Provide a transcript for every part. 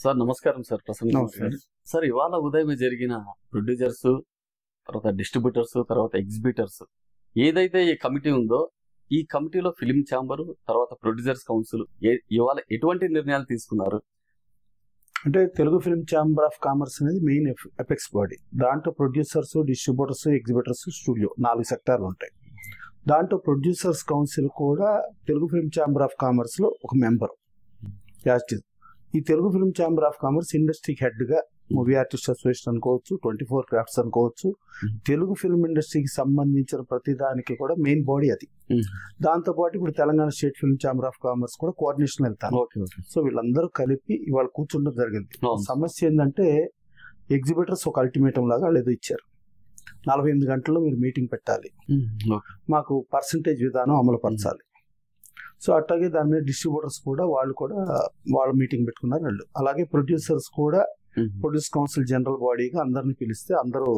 Sir నమస్కారం sir. Prasanna గారు sir, ఇవాళ ఉదయం జరిగిన ప్రొడ్యూసర్స్, తర్వాత డిస్ట్రిబ్యూటర్స్, తర్వాత ఎగ్జిబిటర్స్ ఏదైతే ఈ కమిటీ ఉందో, ఈ కమిటీలో ఫిలిం ఛాంబర్, తర్వాత ప్రొడ్యూసర్స్ కౌన్సిల్ ఇవాళ ఎటువంటి నిర్ణయాలు తీసుకున్నారు? అంటే Telugu film chamber of commerce అనేది మెయిన్ ఎపెక్స్ బాడీ. దాంట్లో ప్రొడ్యూసర్స్, డిస్ట్రిబ్యూటర్స్, ఎగ్జిబిటర్స్, స్టూడియో 4 సెక్టార్లు ఉంటాయి. దాంట్లో ప్రొడ్యూసర్స్ కౌన్సిల్ కూడా Telugu film chamber of commerce లో ఒక మెంబర్. ఈ Telugu film chamber of commerce ఇండస్ట్రీకి హెడ్ గా మూవీ ఆర్టిస్ట్ అసోసియేషన్ అనుకోవచ్చు, 24 క్రాఫ్ట్స్ అనుకోవచ్చు. తెలుగు ఫిల్మ్ ఇండస్ట్రీకి సంబంధించిన ప్రతి దానికి కూడా మెయిన్ బాడీ అది. దాంతో పాటు ఇప్పుడు Telangana state film chamber of commerce కూడా కోఆర్డినేషన్ వెళ్తాను. సో వీళ్ళందరూ కలిపి ఇవాళ కూర్చుండడం జరిగింది. సమస్య ఏంటంటే ఎగ్జిబిటర్స్ ఒక అల్టిమేటం లాగా వాళ్ళు ఏదో ఇచ్చారు. 48 గంటల్లో మీరు మీటింగ్ పెట్టాలి, మాకు పర్సంటేజ్ విధానం అమలు పరచాలి. సో అట్లాగే దాని మీద డిస్ట్రిబ్యూటర్స్ కూడా వాళ్ళు మీటింగ్ పెట్టుకున్నారు వాళ్ళు. అలాగే ప్రొడ్యూసర్స్ కూడా ప్రొడ్యూస్ కౌన్సిల్ జనరల్ బాడీగా అందరిని పిలిస్తే అందరూ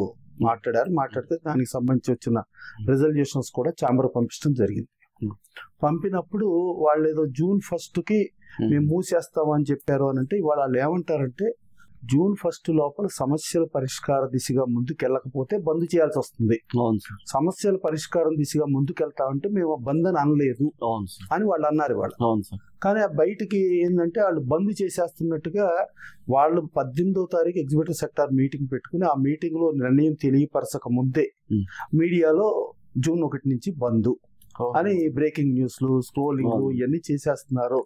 మాట్లాడితే దానికి సంబంధించి వచ్చిన రిజల్యూషన్స్ కూడా ఛాంబర్ పంపించడం జరిగింది. పంపినప్పుడు వాళ్ళు ఏదో June 1 మేము మూసేస్తామని చెప్పారు అని అంటే, ఇవాళ వాళ్ళు ఏమంటారంటే June 1 లోపల సమస్యల పరిష్కార దిశగా ముందుకెళ్ళకపోతే బంద్ చేయాల్సి వస్తుంది. సమస్యల పరిష్కారం దిశగా ముందుకెళ్తామంటే మేము బంద్ అని అనలేదు అని వాళ్ళు అన్నారు. కానీ ఆ బయటికి ఏంటంటే వాళ్ళు బంద్ చేసేస్తున్నట్టుగా వాళ్ళు 18వ తారీఖు ఎగ్జిబిటర్ సెక్టార్ మీటింగ్ పెట్టుకుని ఆ మీటింగ్ లో నిర్ణయం తెలియపరచక ముందే మీడియాలో June 1 నుంచి బంద్ అని బ్రేకింగ్ న్యూస్లు, స్క్రోలింగ్ ఇవన్నీ చేసేస్తున్నారు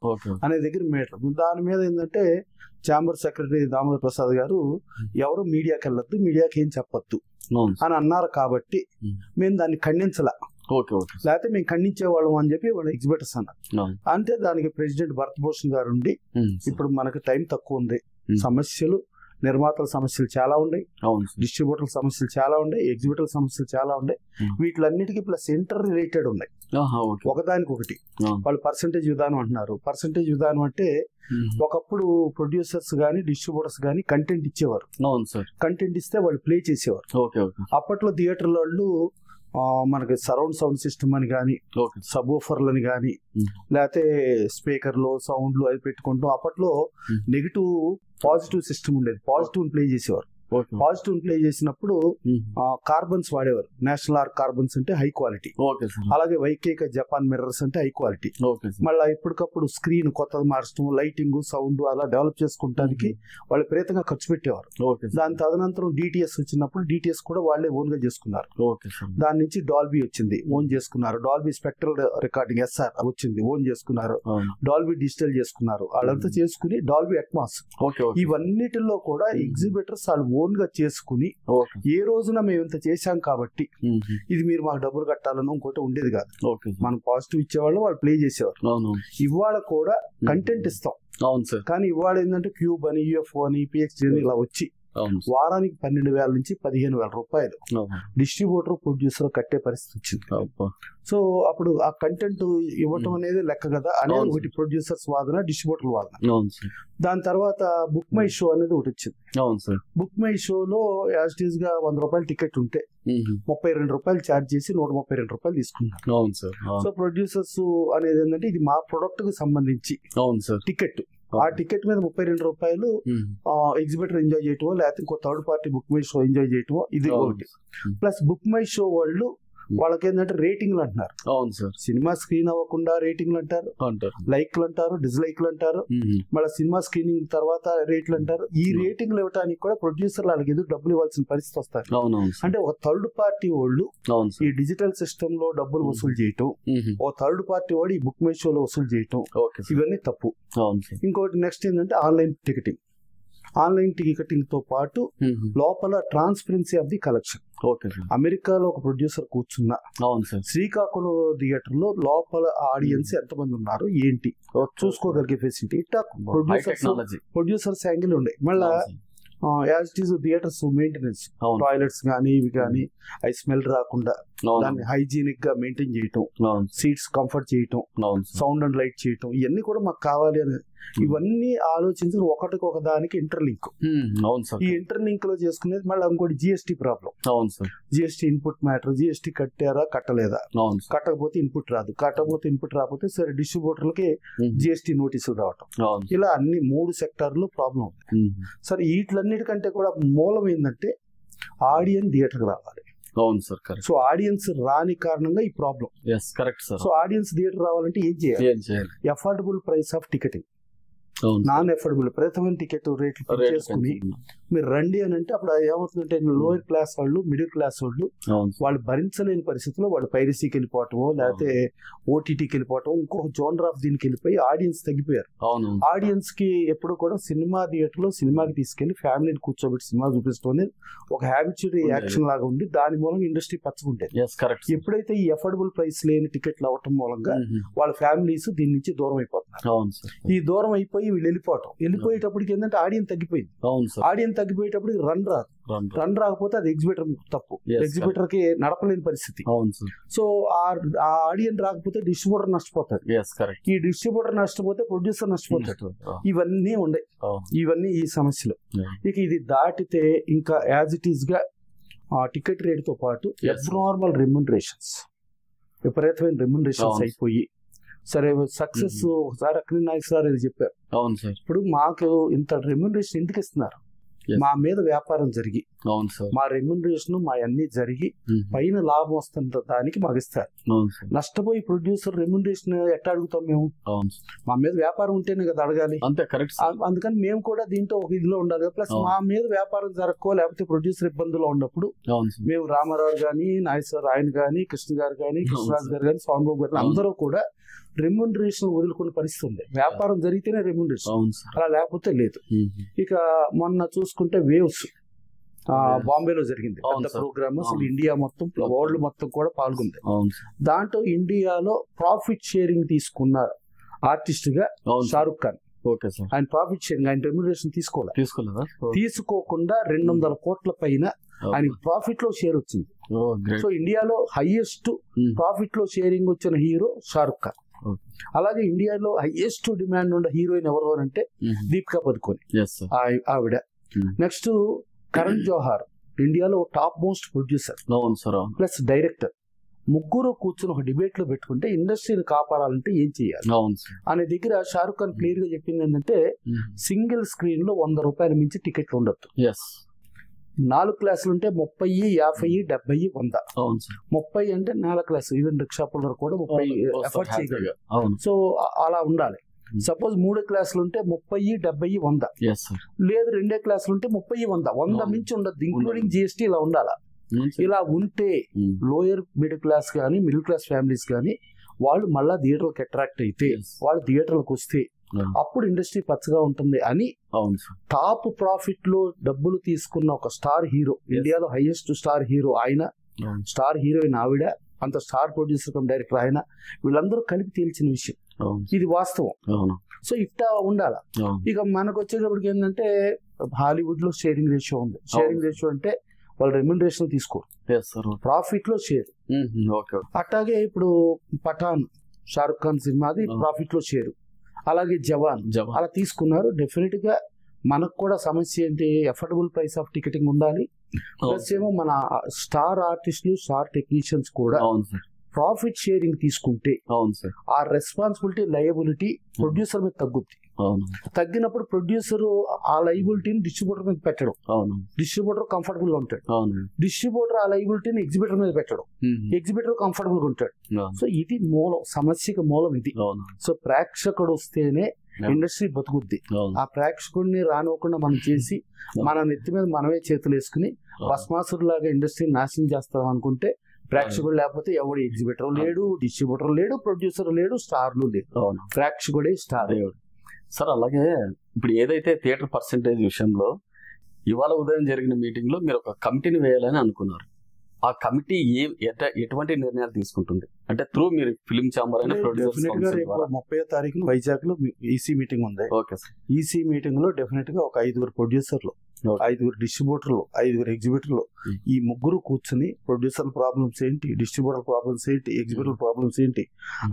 అనే దగ్గర మీటర్. దాని మీద ఏంటంటే ఛాంబర్ సెక్రటరీ దామోదర్ ప్రసాద్ గారు ఎవరు మీడియాకి వెళ్ళొద్దు, మీడియాకి ఏం చెప్పొద్దు అని అన్నారు. కాబట్టి మేము దాన్ని ఖండించలా, లేకపోతే మేము ఖండించేవాళ్ళం అని చెప్పి వాళ్ళు ఎగ్జిబిటర్స్ అన్నారు. అంటే దానికి ప్రెసిడెంట్ భరత్ భూషణ్ గారు ఉండి, ఇప్పుడు మనకు టైం తక్కువ ఉంది, సమస్యలు నిర్మాతల సమస్యలు చాలా ఉన్నాయి, డిస్ట్రిబ్యూటర్ల సమస్యలు చాలా ఉన్నాయి, ఎగ్జిబిటర్ల సమస్యలు చాలా ఉన్నాయి, వీటిలన్నిటికీ ప్లస్ ఇంటర్ రిలేటెడ్ ఉన్నాయి ఒకదానికొకటి. వాళ్ళు పర్సంటేజ్ విధానం అంటున్నారు. పర్సంటేజ్ విధానం అంటే ఒకప్పుడు ప్రొడ్యూసర్స్ గానీ డిస్ట్రిబ్యూటర్స్ గానీ కంటెంట్ ఇచ్చేవారు. కంటెంట్ ఇస్తే వాళ్ళు ప్లే చేసేవారు. అప్పట్లో థియేటర్ల వాళ్ళు మనకి సరౌండ్ సౌండ్ సిస్టమ్ అని కానీ, సబ్ ఊఫర్లని కానీ, లేకపోతే స్పీకర్లు, సౌండ్లు అవి పెట్టుకుంటూ అప్పట్లో నెగిటివ్ పాజిటివ్ సిస్టమ్ ఉండేది. పాజిటివ్ ప్లే చేసేవారు. పాజిటివ్ ప్లే చేసినప్పుడు కార్బన్స్ వాడేవారు. నేషనల్ ఆర్క్ కార్బన్స్ అంటే హై క్వాలిటీ, అలాగే వైకేక జపాన్ మిర్రర్స్ అంటే హై క్వాలిటీ. మళ్ళీ ఇప్పటికప్పుడు స్క్రీన్ కొత్తగా మార్చడం, లైటింగ్, సౌండ్ అలా డెవలప్ చేసుకుంటానికి వాళ్ళు ప్రేతంగా ఖర్చు పెట్టేవారు. దాని తదనంతరం డిటిఎస్ వచ్చినప్పుడు డిటిఎస్ కూడా వాళ్ళే ఓన్ గా చేసుకున్నారు. దాని నుంచి డాల్బీ వచ్చింది, ఓన్ చేసుకున్నారు. డాల్బీ స్పెక్ట్రల్ రికార్డింగ్ ఎస్ఆర్ వచ్చింది, ఓన్ చేసుకున్నారు. డాల్బీ డిజిటల్ చేసుకున్నారు. వాళ్ళంతా చేసుకుని డాల్బీ అట్మాస్ ఇవన్నిటిలో కూడా ఎగ్జిబిటర్స్ వాళ్ళు ఓన్ గా చేసుకుని ఏ రోజున మేము ఇంత చేశాం కాబట్టి ఇది మీరు మాకు డబ్బులు కట్టాలని ఇంకోటి ఉండేది కాదు. మనం పాజిటివ్ ఇచ్చేవాళ్ళు, వాళ్ళు ప్లే చేసేవారు. ఇవాళ కూడా కంటెంట్ ఇస్తాం, కానీ ఇవాళ ఏంటంటే క్యూబ్ అని, యూఎఫ్ఓ అని, పిఎక్స్డి అని ఇలా వచ్చి వారానికి 12,000 నుంచి 15,000 రూపాయలు డిస్ట్రిబ్యూటర్, ప్రొడ్యూసర్ కట్టే పరిస్థితి వచ్చింది. సో అప్పుడు ఆ కంటెంట్ ఇవ్వటం అనేది లెక్క కదా అనేది ఒకటి ప్రొడ్యూసర్స్ వాదన, డిస్ట్రిబ్యూటర్ వాదన. దాని తర్వాత బుక్ మై షో అనేది ఒకటి వచ్చింది. బుక్ మై షోలో యాజ్ ఇట్ ఈస్ గా 100 రూపాయలు టికెట్ ఉంటే 32 రూపాయలు ఛార్జ్ చేసి 132 రూపాయలు తీసుకున్నారు. సో ప్రొడ్యూసర్స్ అనేది ఏంటంటే ఇది మా ప్రొడక్ట్ కు సంబంధించి టికెట్, ఆ టికెట్ మీద 32 రూపాయలు ఎగ్జిబిటర్ ఎంజాయ్ చేయటమో, లేకపోతే ఇంకో third party book my show enjoy చేయటమో ఇది ఒకటి. ప్లస్ బుక్ మై షో వాళ్ళు వాళ్ళకి ఏంటంటే రేటింగ్లు అంటున్నారు. సినిమా స్క్రీన్ అవ్వకుండా రేటింగ్లు అంటారు, లైక్లు అంటారు, డిస్లైక్లు అంటారు, మళ్ళీ సినిమా స్క్రీనింగ్ తర్వాత రేట్లు అంటారు. ఈ రేటింగ్లు ఇవ్వడానికి కూడా ప్రొడ్యూసర్లు వాళ్ళకి ఎదురు డబ్బులు ఇవ్వాల్సిన పరిస్థితి వస్తారు. అంటే ఒక థర్డ్ పార్టీ వాళ్ళు ఈ డిజిటల్ సిస్టమ్ లో డబ్బులు వసూలు చేయటం, ఒక థర్డ్ పార్టీ వాడు ఈ బుక్ మై షోలో వసూలు చేయటం, ఇవన్నీ తప్పు. ఇంకోటి నెక్స్ట్ ఏంటంటే ఆన్లైన్ టికెటింగ్. ఆన్లైన్ టికెటింగ్ తో పాటు లోపల ట్రాన్స్పరెన్సీ ఆఫ్ ది కలెక్షన్. అమెరికాలో ఒక ప్రొడ్యూసర్ కూర్చున్నా శ్రీకాకుళం థియేటర్ లో లోపల ఆడియన్స్ ఎంతమంది ఉన్నారు ఏంటి చూసుకోగలిగే ఫెసిలిటీ ఇట్లా ప్రొడ్యూసర్స్ యాంగిల్ ఉండే. మళ్ళా as it is theatres maintenance, toilets కానీ ఇవి కానీ అవి స్మెల్ రాకుండా దాన్ని హైజీనిక్ గా మెయింటైన్ చేయటం, సీట్స్ కంఫర్ట్ చేయటం, సౌండ్ అండ్ లైట్ చేయటం, ఇవన్నీ కూడా మాకు కావాలి అని ఇవన్నీ ఆలోచించి ఒకటికొక దానికి ఇంటర్లింక్. అవును సార్. ఈ ఇంటర్లింక్ లో చేసుకునేది మళ్ళీ ఇంకోటి జిఎస్టీ ప్రాబ్లం. అవును sir. GST input matter, GST కట్టారా కట్టలేదా, కట్టకపోతే ఇన్పుట్ రాదు, కట్టకపోతే ఇన్పుట్ రాకపోతే సరే డిస్ట్రిబ్యూటర్లకి జిఎస్టీ నోటీసులు రావటం, ఇలా అన్ని 3 సెక్టార్లు ప్రాబ్లం ఉంది. సరే వీటిలన్నిటికంటే కూడా మూలం ఏంటంటే ఆడియన్స్ థియేటర్కి రావాలి. అవును సార్. కరెక్ట్. సో ఆడియన్స్ రాని కారణంగా ఈ problem. Correct sir. So audience theatre రావాలంటే ఏం చేయాలి? Affordable price of ticketing, non affordable ప్రథమ టికెట్ రేట్లు చేసుకుని మీరు రండి అని అంటే అప్పుడు ఏమవుతుందంటే లోయర్ క్లాస్ వాళ్ళు, మిడిల్ క్లాస్ వాళ్ళు భరించలేని పరిస్థితిలో వాళ్ళు పైరసీకి వెళ్ళిపోవటమో లేకపోతే ఓటీటీకి వెళ్ళిపోవటం, ఇంకొక జోనర్ ఆఫ్ దీనికి వెళ్ళిపోయి ఆడియన్స్ తగ్గిపోయారు. ఆడియన్స్ కి ఎప్పుడు కూడా సినిమా థియేటర్ లో సినిమాకి తీసుకెళ్లి ఫ్యామిలీని కూర్చోబెట్టి సినిమా చూపిస్తూ ఒక హ్యాబిచువల్ యాక్షన్ లాగా ఉండి దాని మూలంగా ఇండస్ట్రీ పచ్చకుంటేది. ఎప్పుడైతే ఈ అఫోర్డబుల్ ప్రైస్ లేని టికెట్లు అవటం మూలంగా వాళ్ళ ఫ్యామిలీస్ దీని నుంచి దూరం అయిపోతున్నారు. ఈ దూరం అయిపోయి వీళ్ళు వెళ్ళిపోయేటప్పటికి ఏంటంటే ఆడియన్స్ తగ్గిపోయింది. ఆడియన్స్ తగ్గిపోయేటప్పుడు రన్ రాకపోతే అది ఎగ్జిబిటర్ తప్పు, ఎగ్జిబిటర్ కి నడపలేని పరిస్థితి. సో ఆ ఆడియన్స్ రాకపోతే డిస్ట్రిబ్యూటర్ నష్టపోతాడు, ఈ డిస్ట్రిబ్యూటర్ నష్టపోతే ప్రొడ్యూసర్ నష్టపోతాడు. ఇవన్నీ ఉన్నాయి, ఇవన్నీ ఈ సమస్యలు. ఇక ఇది దాటితే ఇంకా యాజ్ ఇట్ ఈస్ గా టికెట్ రేట్ తో పాటు అబ్నార్మల్ రెమ్యునరేషన్స్, విపరీతమైన రెమ్యునరేషన్స్ అయిపోయి సరే సక్సెస్ ఒకసారి అక్కినేని నాయక్ సార్ ఇది చెప్పారు. అవును సార్. ఇప్పుడు మాకు ఇంత రెమ్యునరేషన్ ఎందుకు ఇస్తున్నారు? మా మీద వ్యాపారం జరిగి, మా రెమ్యునరేషన్ మా అన్ని జరిగి పైన లాభం వస్తున్న దానికి మాకు ఇస్తారు. నష్టపోయి ప్రొడ్యూసర్ రెమ్యునరేషన్ ఎట్లా అడుగుతాం మేము? మా మీద వ్యాపారం ఉంటేనే కదా అడగాలి. అంతే, కరెక్ట్. అందుకని మేము కూడా దీంట్లో ఒక ఇదిలో ఉండాలి. ప్లస్ మా మీద వ్యాపారం జరగకో లేకపోతే ప్రొడ్యూసర్ ఇబ్బందులు ఉన్నప్పుడు మేము రామారావు గాని, నాయక్ సార్ ఆయన గాని, కృష్ణ గారు గాని, కృష్ణరాజు గారు గాని, సోన్ బాబు గారు అందరూ కూడా రెమ్యునరేషన్ వదులుకునే పరిస్థితి ఉంది. వ్యాపారం జరిగితేనే రెమ్యునరేషన్, అలా లేకపోతే లేదు. ఇక మొన్న చూసుకుంటే వేవ్స్ బాంబేలో జరిగింది పెద్ద ప్రోగ్రామ్, అసలు ఇండియా మొత్తం వరల్డ్ మొత్తం కూడా పాల్గొంది. దాంట్లో ఇండియాలో ప్రాఫిట్ షేరింగ్ తీసుకున్న ఆర్టిస్ట్ గా షారుఖ్ ఖాన్. ఆయన ప్రాఫిట్ షేరింగ్, ఆయన రెమ్యునరేషన్ తీసుకోకుండా 200 కోట్ల పైన ఆయనకి ప్రాఫిట్ లో షేర్ వచ్చింది. సో ఇండియాలో హైయెస్ట్ ప్రాఫిట్ లో షేరింగ్ వచ్చిన హీరో షారుఖ్ ఖాన్. అలాగే ఇండియాలో హైయెస్ట్ డిమాండ్ ఉన్న హీరోయిన్ ఎవరు అంటే దీపికా పదుకొని, ఆవిడ. నెక్స్ట్ కరణ్ జోహార్, ఇండియాలో top most producer plus director. ముగ్గురు కూర్చొని ఒక డిబేట్ లో పెట్టుకుంటే ఇండస్ట్రీని కాపాడాలంటే ఏం చేయాలి అనే దగ్గర షారుఖ్ ఖాన్ క్లియర్ గా చెప్పింది ఏంటంటే సింగిల్ స్క్రీన్ లో 100 రూపాయల మించి టికెట్లు ఉండొద్దు. 4 క్లాసులు ఉంటే 30, 50, 70, 100. 30 అంటే 4 క్లాసు, ఈవెన్ రిక్షా పుల్లర్ కూడా 30 ఎఫర్ట్ చేయగలరు. సో అలా ఉండాలి. సపోజ్ 3 క్లాసులు ఉంటే 30, 70, 100. లేదు 2 క్లాసులు ఉంటే 30, 100 మించి ఉండదు, ఇంక్లూడింగ్ జిఎస్టీ. ఇలా ఉండాలా. ఇలా ఉంటే లోయర్ మిడిల్ క్లాస్ కానీ, మిడిల్ క్లాస్ ఫ్యామిలీస్ కానీ వాళ్ళు మళ్ళా థియేటర్కి అట్రాక్ట్ అయితే, వాళ్ళు థియేటర్లకు వస్తే అప్పుడు ఇండస్ట్రీ పచ్చగా ఉంటుంది అని టాప్ ప్రాఫిట్ లో డబ్బులు తీసుకున్న ఒక స్టార్ హీరో, ఇండియాలో హైయెస్ట్ స్టార్ హీరో ఆయన, స్టార్ హీరోయిన్ ఆవిడ, అంత స్టార్ ప్రొడ్యూసర్ కమ్ డైరెక్టర్ ఆయన, వీళ్ళందరూ కలిపి తేల్చిన విషయం. ఇది వాస్తవం. సో ఇట్లా ఉండాల. ఇక మనకు వచ్చేటప్పటికి ఏంటంటే హాలీవుడ్ లో షేరింగ్ రేషియో ఉంది. షేరింగ్ రేషియో అంటే వాళ్ళు రెమ్యునరేషన్ తీసుకోరు, ప్రాఫిట్ లో షేర్. అట్లాగే ఇప్పుడు పఠాన్, షారుఖ్ ఖాన్ సినిమాది ప్రాఫిట్ లో షేర్. అలాగే జవాన్ అలా తీసుకున్నారు. డెఫినెట్ గా మనకు కూడా సమస్య ఏంటి? అఫోర్డబుల్ ప్రైస్ ఆఫ్ టికెటింగ్ ఉండాలి. ప్లస్ ఏమో మన స్టార్ ఆర్టిస్టులు, స్టార్ టెక్నీషియన్స్ కూడా ప్రాఫిట్ షేరింగ్ తీసుకుంటే ఆ రెస్పాన్సిబిలిటీ, లయబిలిటీ ప్రొడ్యూసర్ మీద తగ్గుద్ది. తగ్గినప్పుడు ప్రొడ్యూసర్ ఆ లయబిలిటీని డిస్ట్రిబ్యూటర్ మీద పెట్టడం, డిస్ట్రిబ్యూటర్ కంఫర్టబుల్ గా ఉంటాడు. డిస్ట్రిబ్యూటర్ ఆ లయబిలిటీని ఎగ్జిబిటర్ మీద పెట్టడం, ఎగ్జిబిటర్ కంఫర్టబుల్ గా ఉంటాడు. సో ఇది మూలం, సమస్యకి మూలం ఇది. సో ప్రేక్షకుడు వస్తేనే ఇండస్ట్రీ బతుకుద్ది. ఆ ప్రేక్షకుడిని రానివ్వకుండా మనం చేసి మన నెత్తి మీద మనమే చేతులు వేసుకుని భస్మాసురు లాగా ఇండస్ట్రీని నాశనం చేస్తాం అనుకుంటే ప్రేక్షకుడు లేకపోతే ఎవడు ఎగ్జిబిటర్ లేడు, డిస్ట్రిబ్యూటర్ లేడు, ప్రొడ్యూసర్ లేడు, స్టార్లు లేడు. ప్రేక్షకుడే స్టార్. సార్ అలాగే ఇప్పుడు ఏదైతే థియేటర్ పర్సెంటేజ్ విషయంలో ఇవాళ ఉదయం జరిగిన మీటింగ్ లో మీరు ఒక కమిటీని వేయాలని అనుకున్నారు. ఆ కమిటీ ఎటువంటి నిర్ణయాలు తీసుకుంటుంది అంటే త్రూ మీరు ఫిల్మ్ ఛాంబర్ అయినా ప్రొడ్యూసర్స్ 30వ తారీఖున వైజాగ్ లో ఈసీ మీటింగ్ ఉంది. ఈసీ మీటింగ్ లో డెఫినెట్ గా ఒక 5 ప్రొడ్యూసర్లు 5 డిస్ట్రిబ్యూటర్లు, 5 ఎగ్జిబిటర్లు, ఈ ముగ్గురు కూర్చుని ప్రొడ్యూసర్ ప్రాబ్లమ్స్ ఏంటి, డిస్ట్రిబ్యూటర్ ప్రాబ్లమ్స్ ఏంటి, ఎగ్జిబిటర్ ప్రాబ్లమ్స్ ఏంటి,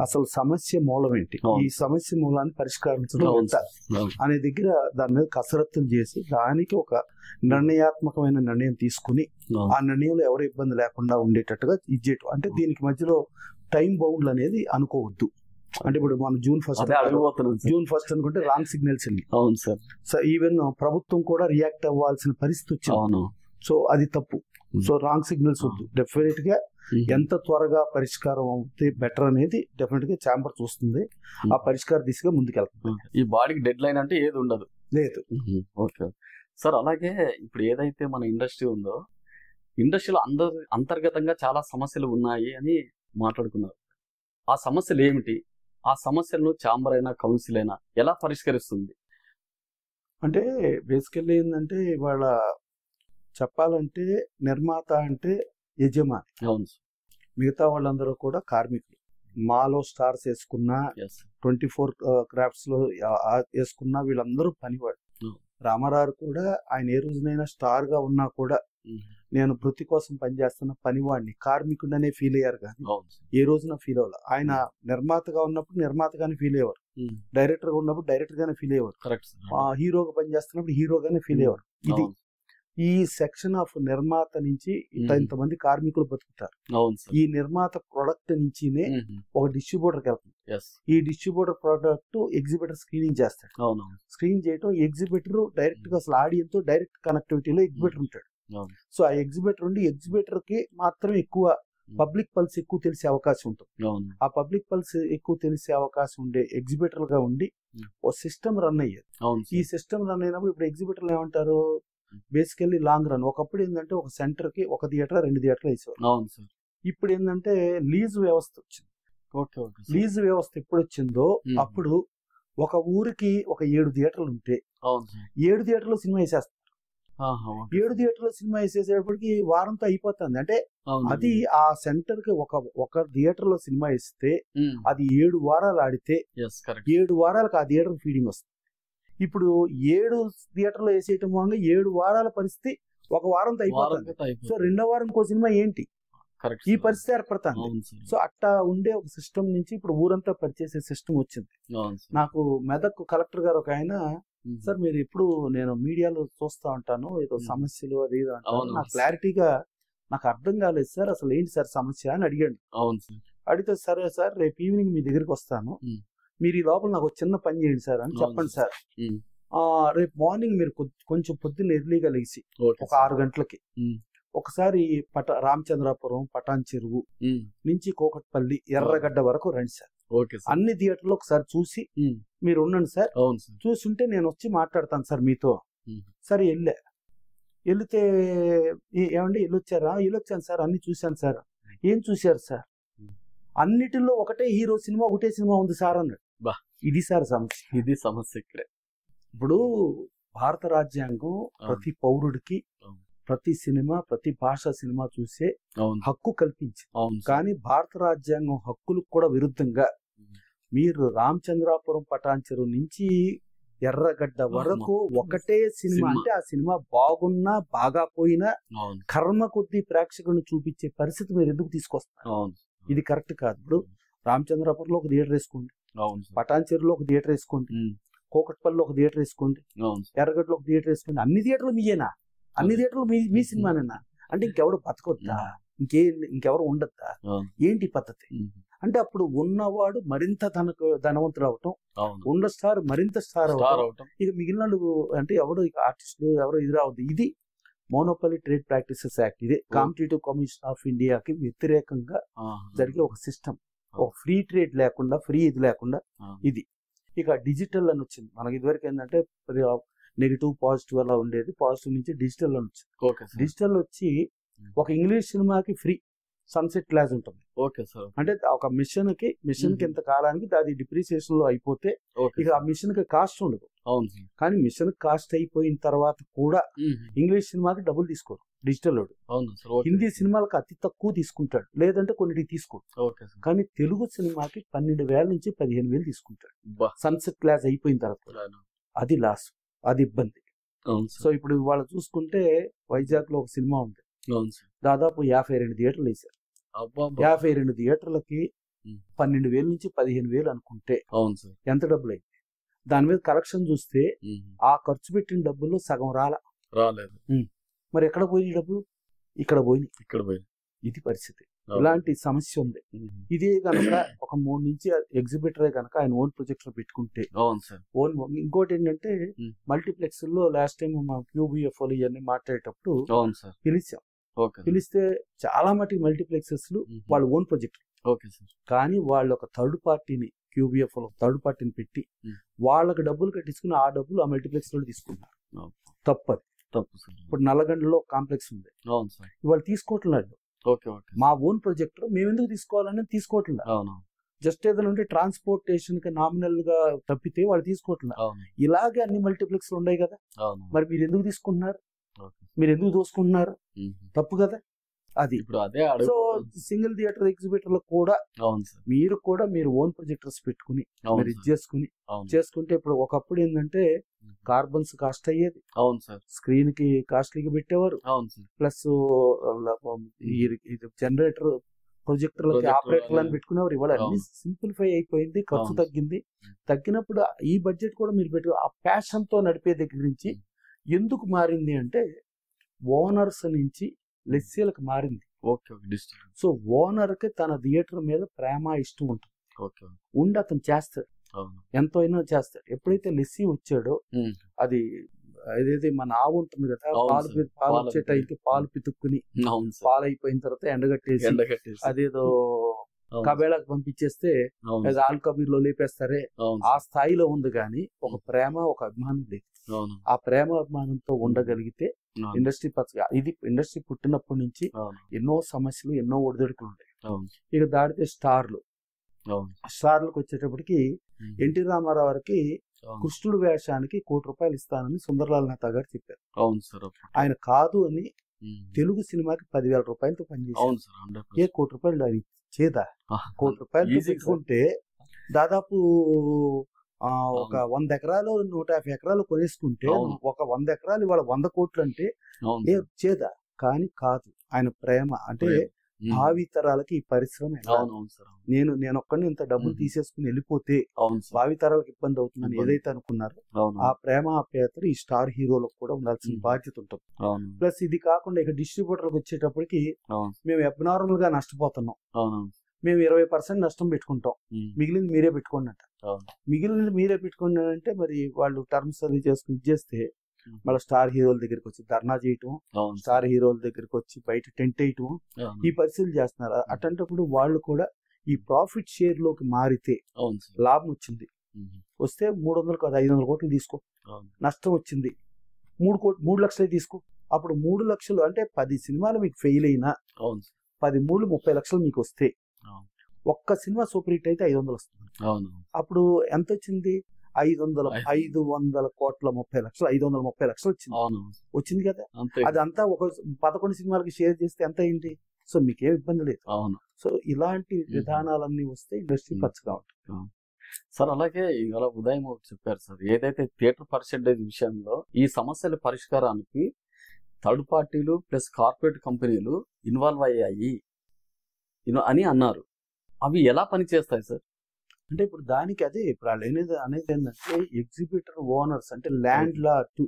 అసలు సమస్య మూలం ఏంటి, ఈ సమస్య మూలాన్ని పరిష్కరించడం అనే దగ్గర దాని మీద కసరత్తులు చేసి దానికి ఒక నిర్ణయాత్మకమైన నిర్ణయం తీసుకుని ఆ నిర్ణయంలో ఎవరు ఇబ్బంది లేకుండా ఉండేటట్టుగా ఇచ్చేయటం. అంటే దీనికి మధ్యలో టైం బౌండ్లు అనేది అనుకోవద్దు. అంటే ఇప్పుడు మనం జూన్ ఫస్ట్ అనుకుంటే రాంగ్ సిగ్నల్స్ అండి. అవును సార్. సో ఈవెన్ ప్రభుత్వం కూడా రియాక్ట్ అవ్వాల్సిన పరిస్థితి వచ్చింది. సో అది తప్పు. సో రాంగ్ సిగ్నల్స్ వద్దు. డెఫినెట్ గా ఎంత త్వరగా పరిష్కారం అవుతే బెటర్ అనేది డెఫినెట్ గా ఛాంబర్ చూస్తుంది. ఆ పరిష్కార దిశగా ముందుకెళ్తుంది. ఈ బాడీకి డెడ్ లైన్ అంటే ఏది ఉండదు. లేదు. Okay sir. అలాగే ఇప్పుడు ఏదైతే మన ఇండస్ట్రీ ఉందో, ఇండస్ట్రీలో అంతర్గతంగా చాలా సమస్యలు ఉన్నాయి అని మాట్లాడుకున్నారు. ఆ సమస్యలు ఏమిటి? ఆ సమస్యలను ఛాంబర్ అయినా కౌన్సిల్ అయినా ఎలా పరిష్కరిస్తుంది? అంటే బేసికల్లీ ఏంటంటే ఇవాళ చెప్పాలంటే నిర్మాత అంటే యజమాని. అవును. మిగతా వాళ్ళందరూ కూడా కార్మికులు. మాలో స్టార్స్ వేసుకున్నా, 24 క్రాఫ్ట్స్ లో వేసుకున్నా వీళ్ళందరూ పనివాడు. రామారావు కూడా ఆయన ఏ రోజునైనా స్టార్ గా ఉన్నా కూడా నేను వృత్తి కోసం పనిచేస్తున్న పనివాడిని, కార్మికుడనే ఫీల్ అయ్యారు. కానీ ఏ రోజున ఫీల్ అవ్వాలి. ఆయన నిర్మాతగా ఉన్నప్పుడు నిర్మాతగానే ఫీల్ అయ్యేవారు, డైరెక్టర్ గా ఉన్నప్పుడు డైరెక్టర్ గానే ఫీల్ అయ్యేవారు, హీరోగా పనిచేస్తున్నప్పుడు హీరోగానే ఫీల్ అయ్యేవారు. ఇది ఈ సెక్షన్ ఆఫ్ నిర్మాత నుంచి ఇంతమంది కార్మికులు బతుకుతారు. ఈ నిర్మాత ప్రొడక్ట్ నుంచినే ఒక డిస్ట్రిబ్యూటర్కి వెళ్తుంది. ఈ డిస్ట్రిబ్యూటర్ ప్రొడక్ట్ ఎగ్జిబిటర్ స్క్రీనింగ్ చేస్తాడు. స్క్రీన్ చేయడం ఎగ్జిబిటర్ డైరెక్ట్ గా అసలు ఆడియన్స్ తో డైరెక్ట్ కనెక్టివిటీలో ఎగ్జిబిటర్ ఉంటాడు. సో ఆ ఎగ్జిబిటర్ ఉండి ఎగ్జిబిటర్ కి మాత్రం ఎక్కువ పబ్లిక్ పల్స్ ఎక్కువ తెలిసే అవకాశం ఉంటుంది. ఆ పబ్లిక్ పల్స్ ఎక్కువ తెలిసే అవకాశం ఉండే ఎగ్జిబిటర్ గా ఉండి ఒక సిస్టమ్ రన్ అయ్యేది. ఈ సిస్టమ్ రన్ అయినప్పుడు ఇప్పుడు ఎగ్జిబిటర్లు ఏమంటారు, బేసికల్లీ లాంగ్ రన్. ఒకప్పుడు ఏంటంటే ఒక సెంటర్ కి 1 థియేటర్ 2 థియేటర్లు వేసేవారు. ఇప్పుడు ఏంటంటే లీజ్ వ్యవస్థ వచ్చింది. లీజ్ వ్యవస్థ ఎప్పుడు వచ్చిందో అప్పుడు ఒక ఊరికి ఒక 7 థియేటర్లు ఉంటే 7 థియేటర్లో సినిమా వేసేస్తారు. 7 థియేటర్లో సినిమా వేసేసేపటికి వారంతో అయిపోతుంది. అంటే అది ఆ సెంటర్ కి ఒక థియేటర్ లో సినిమా ఇస్తే అది 7 వారాలు ఆడితే 7 వారాలకు ఆ థియేటర్ ఫీడింగ్ వస్తుంది. ఇప్పుడు 7 థియేటర్లో వేసేయటం మూలంగా 7 వారాల పరిస్థితి ఒక వారంతో అయిపోతుంది. సో 2వ వారం ఇంకో సినిమా ఏంటి, ఈ పరిస్థితి ఏర్పడుతుంది. సో అట్టా ఉండే ఒక సిస్టమ్ నుంచి ఇప్పుడు ఊరంతా పనిచేసే సిస్టమ్ వచ్చింది. నాకు మెదక్ కలెక్టర్ గారు ఒక ఆయన, సార్ మీరు ఎప్పుడు నేను మీడియాలో చూస్తా ఉంటాను ఏదో సమస్యలు అది నాకు క్లారిటీగా నాకు అర్థం కాలేదు సార్, అసలు ఏంటి సార్ సమస్య అని అడిగాడు. అడిగితే సరే సార్ రేపు ఈవినింగ్ మీ దగ్గరికి వస్తాను, మీరు ఈ లోపల నాకు చిన్న పని చేయండి సార్ అని చెప్పండి సార్. రేపు మార్నింగ్ మీరు కొంచెం పొద్దున్న ఎర్లీగా లేచి ఒక 6 గంటలకి ఒకసారి రామచంద్రాపురం, పటాన్ చెరువు నుంచి కోకట్పల్లి, ఎర్రగడ్డ వరకు రండి సార్. అన్ని థియేటర్లు ఒకసారి చూసి మీరు ఉండండి సార్. చూస్తుంటే నేను వచ్చి మాట్లాడతాను సార్ మీతో. సరే వెళ్తే ఏమండి వెళ్ళొచ్చాను సార్, అన్ని చూశాను సార్. ఏం చూశారు సార్? అన్నిటిలో ఒకటే హీరో సినిమా, ఒకటే సినిమా ఉంది సార్ అన్నాడు. ఇది సార్ సమస్య. ఇది సమస్య ఇక్కడే. ఇప్పుడు భారత రాజ్యాంగం ప్రతి పౌరుడికి ప్రతి సినిమా, ప్రతి భాష సినిమా చూసే హక్కు కల్పించింది. కానీ భారత రాజ్యాంగం హక్కులకు కూడా విరుద్ధంగా మీరు రామచంద్రాపురం, పటాన్ చెరువు నుంచి ఎర్రగడ్డ వరకు ఒకటే సినిమా, అంటే ఆ సినిమా బాగున్నా బాగా పోయినా కర్మ కొద్దీ ప్రేక్షకులను చూపించే పరిస్థితి మీరు ఎందుకు తీసుకొస్తారు? ఇది కరెక్ట్ కాదు. ఇప్పుడు రామచంద్రాపురంలో ఒక థియేటర్ వేసుకోండి, పటాన్ చెరువులో ఒక థియేటర్ వేసుకోండి, కోకట్పల్లిలో ఒక థియేటర్ వేసుకోండి, ఎర్రగడ్డలో ఒక థియేటర్ వేసుకోండి. అన్ని థియేటర్లు మీయేనా? అన్ని థియేటర్లు మీ సినిమానేనా? అంటే ఇంకెవరు బతకొద్దా? ఇంకెవరు ఉండద్దా? ఏంటి పద్ధతి? అంటే అప్పుడు ఉన్నవాడు మరింత ధనవంతుడు అవటం, ఉన్న స్టార్ మరింత స్టార్ అవటం, ఇక మిగిలిన అంటే ఎవడు ఆర్టిస్టులు ఎవరు ఇది రావద్దు. ఇది మోనోపలి ట్రేడ్ ప్రాక్టీసెస్ యాక్ట్. ఇదే కాంపిటేటివ్ కమిషన్ ఆఫ్ ఇండియాకి వ్యతిరేకంగా జరిగే ఒక సిస్టమ్. ఒక ఫ్రీ ట్రేడ్ లేకుండా, ఫ్రీ ఇది లేకుండా ఇది. ఇక డిజిటల్ అని వచ్చింది. మనకి ఇదివరకు ఏంటంటే నెగిటివ్ పాజిటివ్ అలా ఉండేది. పాజిటివ్ నుంచి డిజిటల్ అని వచ్చింది. డిజిటల్ వచ్చి ఒక ఇంగ్లీష్ సినిమాకి ఫ్రీ సన్సెట్ క్లాస్ ఉంటుంది. అంటే ఒక మిషన్ కి ఇంత కాలానికి అది డిప్రిసియేషన్ లో అయిపోతే ఇక ఆ మిషన్ కి కాస్ట్ ఉండదు. కానీ మిషన్ కాస్ట్ అయిపోయిన తర్వాత కూడా ఇంగ్లీష్ సినిమాకి డబ్బులు తీసుకోరు డిజిటల్. హిందీ సినిమాలకు అతి తక్కువ తీసుకుంటాడు, లేదంటే కొన్నిటికి తీసుకోడు. కానీ తెలుగు సినిమాకి 12,000 నుంచి 15,000 తీసుకుంటాడు సన్సెట్ క్లాస్ అయిపోయిన తర్వాత. అది లాస్, అది ఇబ్బంది. అవును సో సార్. ఇప్పుడు ఇవాళ చూసుకుంటే వైజాగ్ లో ఒక సినిమా ఉంది, అవును సార్. దాదాపు 52 థియేటర్లు వేశారు. అబ్బబ్బా! 52 థియేటర్లకి ఉమ్. 12,000 నుంచి 15,000 అనుకుంటే అవును సార్. ఎంత డబ్బులు అయింది? దాని మీద కలెక్షన్ చూస్తే ఉమ్. ఆ ఖర్చు పెట్టిన డబ్బుల్లో సగం రాలేదు. మరి ఎక్కడ పోయినాయి డబ్బులు? ఇక్కడ పోయినాయి. ఇక్కడ పోయి ఇది పరిస్థితి. అవును. ఇలాంటి సమస్య ఉంది. ఉమ్. ఇదే కనుక ఒక 3 నుంచి ఎగ్జిబిటరే కనుక ఆయన ఓన్ ప్రొజెక్టర్ పెట్టుకుంటే అవును సార్. ఓన్. ఇంకోటి ఏంటంటే ఉమ్. మల్టీప్లెక్స్ లో లాస్ట్ టైం మా QBFO ఇవన్నీ మాట్లాడేటప్పుడు అవును సార్. పిలిచాం. ఓకే. పిలిస్తే చాలా మటుకు మల్టీప్లెక్సెస్ ఉమ్. వాళ్ళ ఓన్ ప్రొజెక్టర్, ఓకే సార్. కానీ వాళ్ళు ఒక థర్డ్ పార్టీని QBFO థర్డ్ పార్టీని పెట్టి ఉమ్. వాళ్ళకి డబ్బులు కట్టించుకుని ఆ డబ్బులు ఆ మల్టీప్లెక్స్ లో తీసుకున్నారు. అవును. తప్పది. తప్పు సార్. ఇప్పుడు నల్లగండలో కాంప్లెక్స్ ఉంది, అవును సార్. ఇవాళ తీసుకోవట్లేదు. ఓకే. ఓకే. మా ఓన్ ప్రొజెక్టర్ మేము ఎందుకు తీసుకోవాలని తీసుకోవట్లేదు. అవును. జస్ట్ ఏదైనా ఉంటే ట్రాన్స్పోర్టేషన్ కి నామినల్ గా తప్పితే వాళ్ళు తీసుకోవట్లేదు. అవును. ఇలాగే అన్ని మల్టీప్లెక్స్ ఉన్నాయి కదా, అవును. మరి మీరు ఎందుకు తీసుకుంటున్నారు? ఓకే. మీరు ఎందుకు దోసుకుంటున్నారు? ఉమ్. తప్పు కదా అది. ఇప్పుడు అదే సో అడుగు. సింగిల్ థియేటర్ ఎగ్జిబిటర్లు కూడా అవును సార్. మీరు ఓన్ ప్రొజెక్టర్స్ పెట్టుకుని అవును మీరు ఇది సార్. చేసుకుని అవును. చేసుకుంటే ఇప్పుడు ఒకప్పుడు ఏంటంటే కార్బన్స్ కాస్ట్ అయ్యేది, అవును సార్. స్క్రీన్ కి కాస్ట్లీగా పెట్టేవారు, అవును సార్. ప్లస్ జనరేటర్ ప్రొజెక్టర్లకి Projector ఆపరేటర్లు అని అని. పెట్టుకునేవారు. ఇవాళ అన్ని అవును. సింప్లిఫై అయిపోయింది, ఖర్చు అవును. తగ్గింది. తగ్గినప్పుడు ఈ బడ్జెట్ కూడా మీరు పెట్టు ఆ ప్యాషన్ తో నడిపే దగ్గర నుంచి ఎందుకు మారింది అంటే ఓనర్స్ నుంచి లెస్సీలకు మారింది. Okay. Okay. District. So owner కి తన థియేటర్ మీద ప్రేమ ఇష్టం ఉంటుంది, ఓకే. ఉండి అతను చేస్తాడు, అవును. ఎంతో అయినా చేస్తాడు. ఎప్పుడైతే లెస్సీ వచ్చాడో ఉమ్. అది ఏదైతే మన ఆవు ఉంటుంది కదా, అవును పాలు సార్. పాలు పాలు వచ్చే టైంకి పాలు పితుక్కుని అవును సార్. పాలు అయిపోయిన తర్వాత ఎండగట్టేసి ఎండగట్టేసి. అదేదో అవును. కబేళాకి పంపించేస్తే అవును అది సార్. ఆల్ కబీర్లో లేపేస్తారే, అవును ఆ సార్. స్థాయిలో ఉంది. కానీ ఒక ప్రేమ ఒక అభిమానం లేదు. అవును. ఆ ప్రేమ అభిమానంతో ఉండగలిగితే అవును. ఇండస్ట్రీ పచ్చగా. ఇది ఇండస్ట్రీ పుట్టినప్పటి నుంచి అవును. ఎన్నో సమస్యలు, ఎన్నో ఒడిదొడుకులు ఉంటాయి. అవును. ఇక దాటితే స్టార్లకు అవును. వచ్చేటప్పటికి ఉమ్. ఎన్టీ రామారావు గారికి అవును. కృష్ణుడు వేషానికి ₹1,00,00,000 ఇస్తానని సుందరలాల్ మెహతా గారు చెప్పారు. అవును సార్. అప్పుడు. ఆయన కాదు అని ఉమ్. తెలుగు సినిమాకి ₹10,000తో పనిచేశారు. అవును సార్. 100%. ఏ ₹1,00,00,000 ఆయన చేదా? ₹1,00,00,000 ఈజీ సార్. పెట్టుకుంటే దాదాపు ఒక 100 ఎకరాలు 150 ఎకరాలు కొనేసుకుంటే అవును. ఒక 100 ఎకరాలు ఇవాళ 100 కోట్లు అంటే అవును ఏ సార్. చేదా? కానీ కాదు, ఆయన ప్రేమ అంటే ఉమ్. భావి తరాలకి ఈ పరిశ్రమ ఎలా? అవును. అవును సార్. నేను ఒక్కడిని ఇంత డబ్బులు ఉమ్. తీసేసుకుని వెళ్ళిపోతే అవును సార్. భావి తరాలకు ఇబ్బంది అవుతుందని ఇబ్బంది. ఏదైతే అనుకున్నారో అవును. ఆ ప్రేమ ఆప్యాయతలు ఈ స్టార్ హీరోలకు కూడా ఉండాల్సిన ఉమ్. బాధ్యత ఉంటుంది. అవును. ప్లస్ ఇది కాకుండా ఇక డిస్ట్రిబ్యూటర్లకు వచ్చేటప్పటికి అవును. మేము అబ్నార్మల్ గా నష్టపోతున్నాం. అవును. మేము 20% నష్టం పెట్టుకుంటాం, ఉమ్. మిగిలింది మీరే పెట్టుకోండి అంట. అవును. మిగిలినది మీరే పెట్టుకోండి అంటే మరి వాళ్ళు టర్మ్స్ అది చేసుకుని ఇచ్చేస్తే ఉమ్. మళ్ళీ స్టార్ హీరోల దగ్గరికి వచ్చి ధర్నా చేయటం, అవును సార్. స్టార్ హీరోల దగ్గరికి వచ్చి బయట టెంట్ వేయటం, అవును. ఈ పరిస్థితులు చేస్తున్నారు. అటువంటిప్పుడు వాళ్ళు కూడా ఈ ప్రాఫిట్ షేర్ లోకి మారితే అవును సార్. లాభం వచ్చింది, ఉమ్. వస్తే 300 కాదు 500 కోట్లు తీసుకో, అవును. నష్టం వచ్చింది 3 లక్షలే తీసుకో. అప్పుడు 3 లక్షలు అంటే 10 సినిమాలు మీకు ఫెయిల్ అయినా అవును సార్. 10 3 30 లక్షలు మీకు వస్తే అవును. ఒక్క సినిమా సూపర్ హిట్ అయితే 500 వస్తుంది. అవును. అప్పుడు ఎంత వచ్చింది? 500 కోట్ల 30 లక్షలు, 530 లక్షలు వచ్చింది. అవును. వచ్చింది కదా. అంతే. అదంతా ఒక 11 సినిమాలకి షేర్ చేస్తే ఎంత అయింది? సో మీకేం ఇబ్బంది లేదు. అవును. సో ఇలాంటి విధానాలన్నీ వస్తే ఇండస్ట్రీ పచ్చగా ఉంటుంది. సార్ అలాగే ఇవాళ ఉదయం ఒకటి చెప్పారు సార్, ఏదైతే థియేటర్ పర్సెంటేజ్ విషయంలో ఈ సమస్యల పరిష్కారానికి థర్డ్ పార్టీలు ప్లస్ కార్పొరేట్ కంపెనీలు ఇన్వాల్వ్ అయ్యాయి అని అన్నారు. అవి ఎలా పనిచేస్తాయి సార్? అంటే ఇప్పుడు దానికి అదే ఇప్పుడు వాళ్ళు అనేది ఏంటంటే ఎగ్జిబిటర్ ఓనర్స్ అంటే ల్యాండ్ లాట్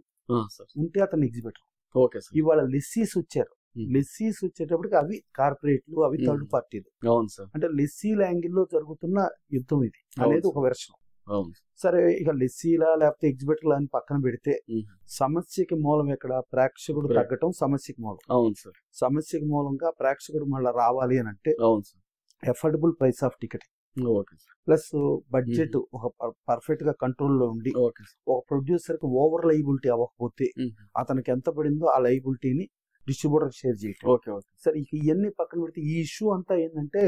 సార్ ఉంటే అతను ఎగ్జిబిటర్. Okay sir. ఇవాళ లెస్సీస్ వచ్చారు. Hmm. లెస్సీస్ వచ్చేటప్పటికి అవి కార్పొరేట్లు, అవి థర్డ్ పార్టీలు. అవును సార్. అంటే లెస్సీల యాంగిల్లో జరుగుతున్న యుద్ధం ఇది అనేది ఒక వెర్షన్. అవును. సరే ఇక లెస్సీలా లేకపోతే ఎగ్జిబిటర్లా అని పక్కన పెడితే ఉమ్. సమస్యకి మూలం ఎక్కడ? ప్రేక్షకుడు తగ్గటం సమస్యకి మూలం. అవును సార్. సమస్యకి మూలంగా ప్రేక్షకుడు మళ్ళీ రావాలి అని అంటే అవును sir. Affordable price of ticket okay sir. Plus budget ఒక పర్ఫెక్ట్ గా కంట్రోల్లో ఉండి ఓకే సార్. ఒక ప్రొడ్యూసర్ కి ఓవర్ లైబిలిటీ అవ్వకపోతే అతనికి ఎంత పడిందో ఆ లైబిలిటీని డిస్ట్రిబ్యూటర్ షేర్ చేయటం. ఓకే. ఓకే. సరే ఇక ఇవన్నీ పక్కన పెడితే ఈ ఇష్యూ అంతా ఏంటంటే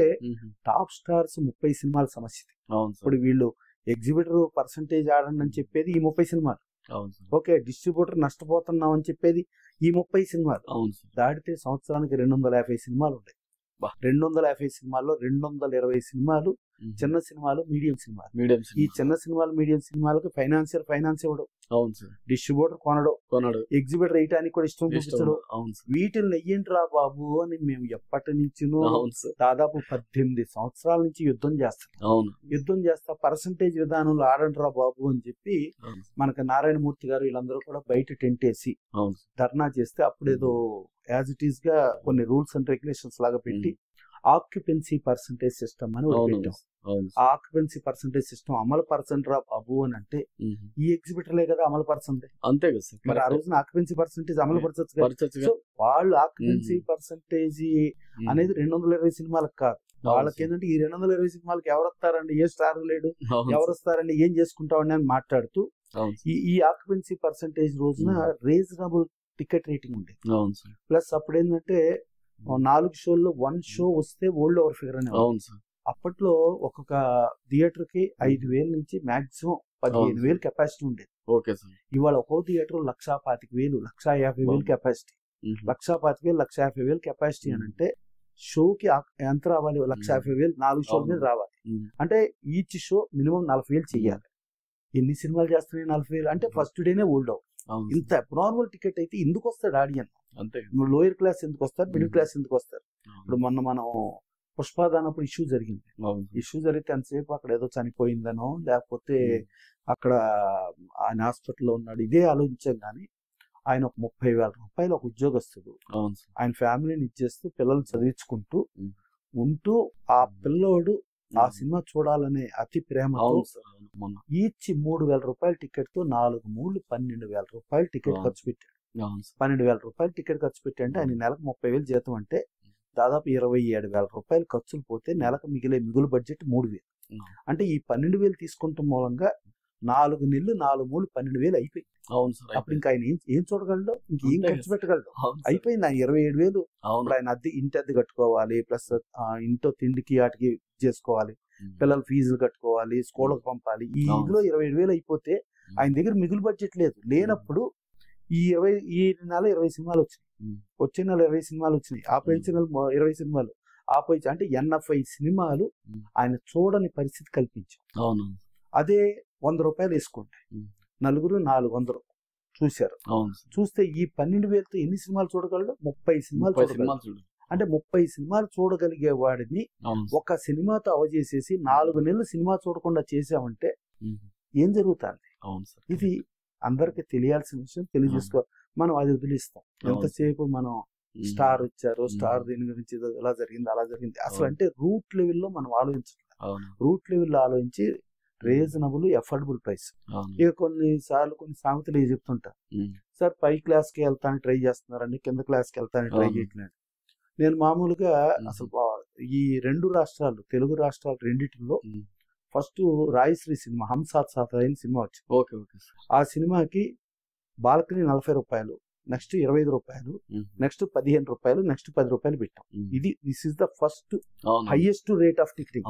టాప్ స్టార్స్ 30 సినిమాల సమస్య. అవును సార్. ఇప్పుడు వీళ్ళు ఎగ్జిబిటర్ పర్సంటేజ్ ఆడండి అని చెప్పేది ఈ 30 సినిమాలు. అవును సార్. ఓకే, డిస్ట్రిబ్యూటర్ నష్టపోతున్నాం అని చెప్పేది ఈ 30 సినిమాలు. అవును సార్. దాటితే సంవత్సరానికి 250 సినిమాలు ఉంటాయి. 250 సినిమాల్లో 220 సినిమాలు చిన్న సినిమాలు, మీడియం సినిమాలు. మీడియం ఈ చిన్న సినిమాలు, మీడియం సినిమాలకు ఫైనాన్స్ ఇవ్వడు, అవును సార్, డిస్ట్రిబ్యూటర్ కొనడు, ఎగ్జిబిటర్ వేయడానికి కూడా ఇష్టం చూపించడు. వీటిని నెయ్యింట్రా బాబు అని మేము ఎప్పటి నుంచినో దాదాపు 18 సంవత్సరాల నుంచి యుద్ధం చేస్తా పర్సంటేజ్ విధానంలో ఆడండిరా బాబు అని చెప్పి మనకు నారాయణమూర్తి గారు వీళ్ళందరూ కూడా బయట టెంట్ వేసి ధర్నా చేస్తే అప్పుడేదో యాజ్ ఇట్ ఈస్ గా కొన్ని రూల్స్ అండ్ రెగ్యులేషన్స్ లాగా పెట్టి ఆక్యుపెన్సీ పర్సంటేజ్ సిస్టమ్ అని పెట్టాం. ఆ ఆక్యుపెన్సీ పర్సంటేజ్ సిస్టమ్ అమలు పర్సెంట్ రా బాబు అని అంటే ఈ ఎగ్జిబిటర్లే కదా అమలు పర్సెంట్, అంతే కదా సార్. మరి ఆ రోజున ఆక్యుపెన్సీ పర్సంటేజ్ అమలు పరచచ్చు. సో వాళ్ళు ఆక్యుపెన్సీ పర్సంటేజ్ అనేది 220 సినిమాలకు కాదు, వాళ్ళకి ఏంటంటే ఈ 220 సినిమాలకు ఎవరు వస్తారండి, ఏ స్టార్ లేడు, ఎవరు వస్తారండి, ఏం చేసుకుంటామండి అని మాట్లాడుతూ ఈ ఆక్యుపెన్సీ పర్సంటేజ్ రోజున రీజనబుల్ టికెట్ రేటింగ్ ఉండేది. ప్లస్ అప్పుడు ఏంటంటే 4 షోల్లో 1 షో వస్తే ఓల్డ్ ఓవర్ ఫిగర్ అని. అప్పట్లో ఒక్కొక్క థియేటర్ కి 5,000 నుంచి మాక్సిమం 15,000 కెపాసిటీ ఉండేది. ఇవాళ ఒక్కో థియేటర్ 1,25,000, 1,50,000 కెపాసిటీ. 1,25,000, 1,50,000 కెపాసిటీ అని అంటే షోకి ఎంత రావాలి, 1,50,000 4 షోల మీద రావాలి. అంటే ఈచ్ షో మినిమం 40,000 చెయ్యాలి. ఎన్ని సినిమాలు చేస్తున్నాయి 40,000 అంటే ఫస్ట్ డేనే ఓల్డ్ ఓవర్. ఇంత అబ్నార్మల్ టికెట్ అయితే ఎందుకు వస్తాడు ఆడియన్, లోయర్ క్లాస్ ఎందుకు వస్తారు, మిడిల్ క్లాస్ ఎందుకు వస్తారు? ఇప్పుడు మొన్న మనం పుష్పదానప్పుడు ఇష్యూ జరిగింది. ఇష్యూ జరిగితే అంతసేపు అక్కడ ఏదో చనిపోయిందనో లేకపోతే అక్కడ ఆయన హాస్పిటల్లో ఉన్నాడు ఇదే ఆలోచించాం. కానీ ఆయన ఒక 30,000 రూపాయలు ఒక ఉద్యోగస్తుడు, ఆయన ఫ్యామిలీని ఇచ్చేస్తూ పిల్లల్ని చదివించుకుంటూ ఉంటూ ఆ పిల్లోడు ఆ సినిమా చూడాలనే అతి ప్రేమతో ఈచ్ 3,000 రూపాయల టికెట్ తో 4 మూళ్ళు 12,000 రూపాయలు టికెట్ ఖర్చు పెట్టాడు. 12,000 రూపాయలు టికెట్ ఖర్చు పెట్టి అంటే ఆయన నెలకు 30,000 జీతం అంటే దాదాపు 27,000 రూపాయలు ఖర్చులు పోతే నెలకు మిగులు బడ్జెట్ 3,000. అంటే ఈ 12,000 తీసుకుంటాం మూలంగా 4 నెలలు 4 మూళ్ళు 12,000 అయిపోయింది. అప్పుడు ఇంకా ఆయన ఏం చూడగలడు, ఇంకేం ఖర్చు పెట్టగలడు, అయిపోయింది. ఆయన 27,000 ఆయన ఇంటి అద్దె కట్టుకోవాలి, ప్లస్ ఇంట్లో తిండికి వాటికి చేసుకోవాలి, పిల్లల ఫీజులు కట్టుకోవాలి, స్కూళ్ళకు పంపాలి. ఈ ఇందులో 27,000 అయిపోతే ఆయన దగ్గర మిగులు బడ్జెట్ లేనప్పుడు ఈ నెల 20 సినిమాలు వచ్చినాయి, వచ్చే నెల 20 సినిమాలు వచ్చినాయి, ఆపోయిన నెల 20 సినిమాలు అంటే 80 సినిమాలు ఆయన చూడని పరిస్థితి కల్పించాం. అదే 100 రూపాయలు వేసుకోండి, నలుగురు 400 చూశారు. చూస్తే ఈ 12,000తో ఎన్ని సినిమాలు చూడగలడు? 30 సినిమాలు చూడగలడు. అంటే 30 సినిమాలు చూడగలిగే వాడిని ఒక సినిమాతో అవజేసేసి 4 నెలలు సినిమా చూడకుండా చేసామంటే ఏం జరుగుతుంది? ఇది అందరికి తెలియాల్సిన విషయం, తెలియజేసుకో. మనం అది వదిలిస్తాం. ఎంతసేపు మనం స్టార్ వచ్చారు, స్టార్ దీని గురించి ఎలా జరిగింది అలా జరిగింది, అసలు అంటే రూట్ లెవెల్లో మనం ఆలోచించట్లేదు. రూట్ లెవెల్లో ఆలోచించి రీజనబుల్ ఎఫర్డబుల్ ప్రైస్. ఇక కొన్ని సామెతలు చెప్తుంటారు, సార్ పై క్లాస్ కి వెళ్తాను ట్రై చేస్తున్నారండి, కింద క్లాస్ కి వెళ్తాను ట్రై చేయట్లేదు. నేను మామూలుగా అసలు ఈ 2 రాష్ట్రాలు, తెలుగు రాష్ట్రాలు రెండిటిలో ఫస్ట్ రాయశ్రీ సినిమా హంసాత్ సాత్ అయిన సినిమా వచ్చింది. ఆ సినిమాకి బాల్కనీ 40 రూపాయలు, నెక్స్ట్ 25 రూపాయలు, నెక్స్ట్ 15 రూపాయలు, నెక్స్ట్ 10 రూపాయలు పెట్టాం. This is the first highest rate of ticketing.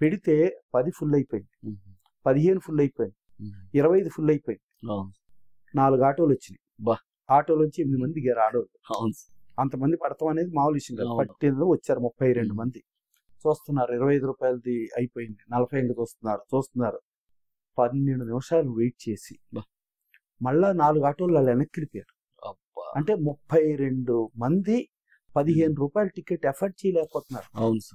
పెడితే 10 ఫుల్ అయిపోయింది, 15 ఫుల్ అయిపోయింది, 25 ఫుల్ అయిపోయింది. 4 ఆటోలు వచ్చినాయి. ఆటోలోంచి 8 మంది దిగారు ఆడోళ్ళు. అంతమంది పడతాం అనేది మామూలు విషయం కాదు. పట్టినలో వచ్చారు 32 మంది. చూస్తున్నారు 25 రూపాయలది అయిపోయింది, 40 చూస్తున్నారు. 12 నిమిషాలు వెయిట్ చేసి మళ్ళా 4 ఆటోలు వాళ్ళు వెనక్కి వెళ్ళిపోయారు. అంటే 32 మంది 15 రూపాయల టికెట్ ఎఫర్ట్ చేయలేకపోతున్నారు.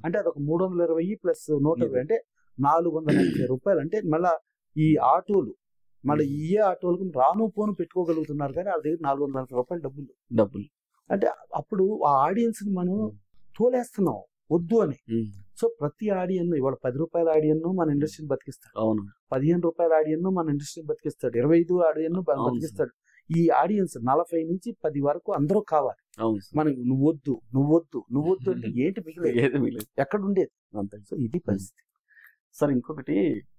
అంటే అదొక 320 ప్లస్ 120 అంటే 480 రూపాయలు. అంటే మళ్ళా ఈ ఆటోలు మళ్ళీ ఈ ఆటోలకు రాను పోను పెట్టుకోగలుగుతున్నారు, కానీ వాళ్ళ దగ్గర 480 రూపాయలు డబ్బులు. అంటే అప్పుడు ఆ ఆడియన్స్ ని మనం తోలేస్తున్నాం వద్దు అని. సో ప్రతి ఆడియన్ ఇవాళ 10 రూపాయల ఆడియన్ మన ఇండస్ట్రీని బతికిస్తాడు, 15 రూపాయల ఆడియన్ మన ఇండస్ట్రీని బతికిస్తాడు, 25 ఆడియన్ బతికిస్తాడు. ఈ ఆడియన్స్ 40 నుంచి 10 వరకు అందరూ కావాలి మనకి. నువ్వొద్దు అంటే ఏంటి మిగిలేదు, ఎక్కడ ఉండేది? సో ఇది పరిస్థితి. సార్ ఇంకొకటి,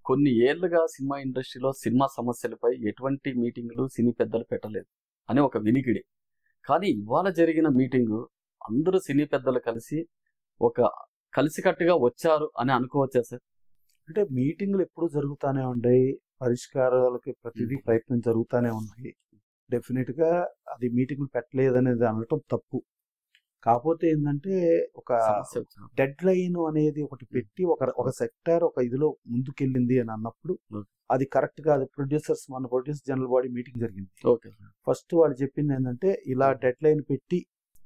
కొన్ని ఏళ్లుగా సినిమా ఇండస్ట్రీలో సినిమా సమస్యలపై ఎటువంటి మీటింగ్లు సినీ పెద్దలు పెట్టలేదు అని ఒక వినికిడి. కానీ ఇవాళ జరిగిన మీటింగు అందరూ సినీ పెద్దలు కలిసికట్టుగా వచ్చారు అని అనుకోవచ్చా సార్? అంటే మీటింగ్లు ఎప్పుడు జరుగుతూనే ఉన్నాయి, పరిష్కారాలకి ప్రతిదీ ప్రయత్నం జరుగుతూనే ఉన్నాయి. డెఫినెట్ గా అది మీటింగ్లు పెట్టలేదనేది అనటం తప్పు. కాకపోతే ఏంటంటే ఒక సమస్య వచ్చినప్పుడు. డెడ్ లైన్ అనేది ఒకటి పెట్టి ఒక సెక్టార్ ఒక ఇదిలో ముందుకెళ్ళింది అని అన్నప్పుడు Okay. అది కరెక్ట్ గా అది మన ప్రొడ్యూసర్ జనరల్ బాడీ మీటింగ్ జరిగింది. Okay sir. ఫస్ట్ వాళ్ళు చెప్పింది ఏంటంటే ఇలా డెడ్ లైన్ పెట్టి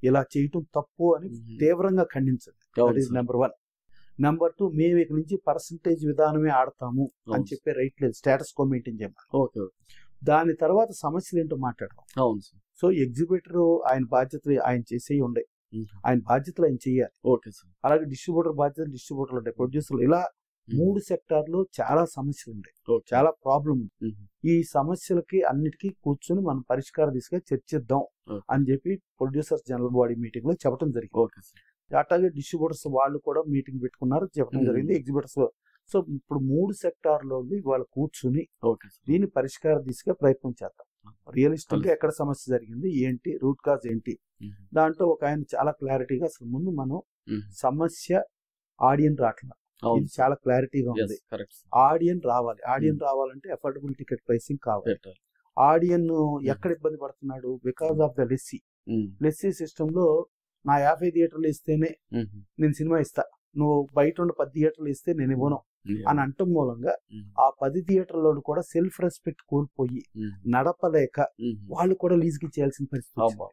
ఇలా చేయటం తప్పు అని తీవ్రంగా ఖండించండి. That is number 1. నెంబర్ 2, మేము ఇక నుంచి పర్సంటేజ్ విధానమే ఆడతాము అని చెప్పే రైట్ లేదు, స్టేటస్ కో మెయింటైన్ చేయమని. ఓకే. దాని తర్వాత సమస్యలు ఏంటో మాట్లాడదాం. అవును సార్. సో ఎగ్జిబిటర్ ఆయన బాధ్యతలు ఆయన చేసేవి ఉండే, ఆయన బాధ్యతలు ఆయన చేయాలి. Okay sir. అలాగే డిస్ట్రిబ్యూటర్ బాధ్యతలు డిస్ట్రిబ్యూటర్లు ఉంటాయి, ప్రొడ్యూసర్లు, ఇలా 3 సెక్టార్లు చాలా సమస్యలు ఉంటాయి, చాలా ప్రాబ్లం ఉంది. ఈ సమస్యలకి అన్నిటికీ కూర్చొని మనం పరిష్కారం తీసుకొని చర్చిద్దాం అని చెప్పి ప్రొడ్యూసర్స్ జనరల్ బాడీ మీటింగ్ లో చెప్పడం జరిగింది. Okay sir. అట్లాగే డిస్ట్రిబ్యూటర్స్ వాళ్ళు కూడా మీటింగ్ పెట్టుకున్నారు, చెప్పడం జరిగింది. ఎగ్జిబిటర్స్ సో ఇప్పుడు 3 సెక్టార్లో వాళ్ళు కూర్చుని దీన్ని పరిష్కారం తీసుకే ప్రయత్నం చేద్దాం. రియలిస్టిక్ గా ఎక్కడ సమస్య జరిగింది, ఏంటి రూట్ కాజ్ ఏంటి, దాంట్లో ఒక ఆయన చాలా క్లారిటీగా అసలు ముందు మనం సమస్య ఆడియన్ రావట్లేదు, ఇది చాలా క్లారిటీగా ఉంది. ఆడియన్ రావాలంటే అఫోర్డబుల్ టికెట్ ప్రైసింగ్ కావాలి. ఆడియన్ ఎక్కడ ఇబ్బంది పడుతున్నాడు, because of the lessee system లో నా 50 థియేటర్లు ఇస్తేనే నేను సినిమా ఇస్తా, నువ్వు బయట ఉన్న 10 థియేటర్లు ఇస్తే నేను ఇవ్వను అని అంటం మూలంగా ఆ 10 థియేటర్లో కూడా సెల్ఫ్ రెస్పెక్ట్ కోల్పోయి నడపలేక వాళ్ళు కూడా లీజ్కి చేయాల్సిన పరిస్థితి.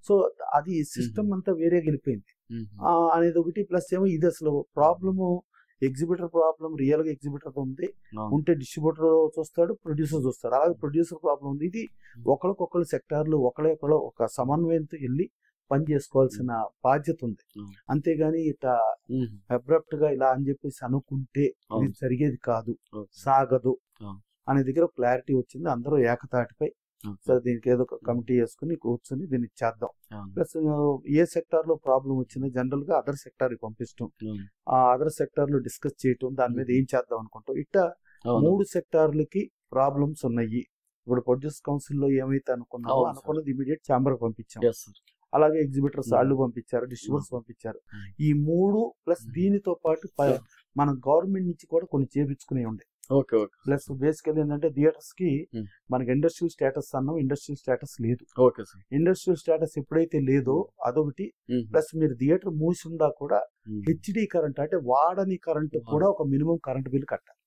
సో అది సిస్టమ్ అంతా వేరే గెలిపోయింది అనేది ఒకటి. ప్లస్ ఏమో ఇది అసలు ప్రాబ్లము ఎగ్జిబిటర్ ప్రాబ్లం రియల్ గా ఎగ్జిబిటర్ ఉంది, ఉంటే డిస్ట్రిబ్యూటర్ చూస్తాడు, ప్రొడ్యూసర్ చూస్తాడు. అలాగే ప్రొడ్యూసర్ ప్రాబ్లం ఉంది. ఇది ఒకరికొకరు సెక్టార్లు ఒకళ్ళొకళ్ళు ఒక సమన్వయంతో వెళ్ళి పని చేసుకోవాల్సిన బాధ్యత ఉంది. అంతేగాని ఇట్లా అబ్రప్ట్ గా ఇలా అని చెప్పేసి అనుకుంటే ఇది జరిగేది కాదు, సాగదు అనే దగ్గర క్లారిటీ వచ్చింది. అందరూ ఏకతాటిపై సరే దీనికి ఏదో కమిటీ వేసుకుని కూర్చొని దీన్ని చేద్దాం. ప్లస్ ఏ సెక్టార్ లో ప్రాబ్లం వచ్చిందో జనరల్ గా అదర్ సెక్టార్ పంపిస్తాం, ఆ అదర్ సెక్టార్ లో డిస్కస్ చేయటం, దాని మీద ఏం చేద్దాం అనుకుంటాం. ఇట్లా 3 సెక్టార్లకి ప్రాబ్లమ్స్ ఉన్నాయి. ఇప్పుడు ప్రొడ్యూసర్ కౌన్సిల్ లో ఏమైతే అనుకున్నది ఇమీడియట్ ఛాంబర్ పంపించాం. అలాగే ఎగ్జిబిటర్స్ వాళ్ళు పంపించారు, డిస్ట్రిబ్యూటర్స్ పంపించారు. ఈ 3 ప్లస్ దీనితో పాటు మన గవర్నమెంట్ నుంచి కూడా కొన్ని చేపించుకునే ఉండే. ప్లస్ బేసికల్ ఏంటంటే థియేటర్స్ కి మనకి ఇండస్ట్రియల్ స్టేటస్ అన్నాం, ఇండస్ట్రియల్ స్టేటస్ లేదు. ఇండస్ట్రియల్ స్టేటస్ ఎప్పుడైతే లేదో అదొకటి. ప్లస్ మీరు థియేటర్ మూసిందా కూడా హెచ్డి కరెంట్ అంటే వాడని కరెంట్ కూడా ఒక మినిమం కరెంట్ బిల్ కట్టాలి.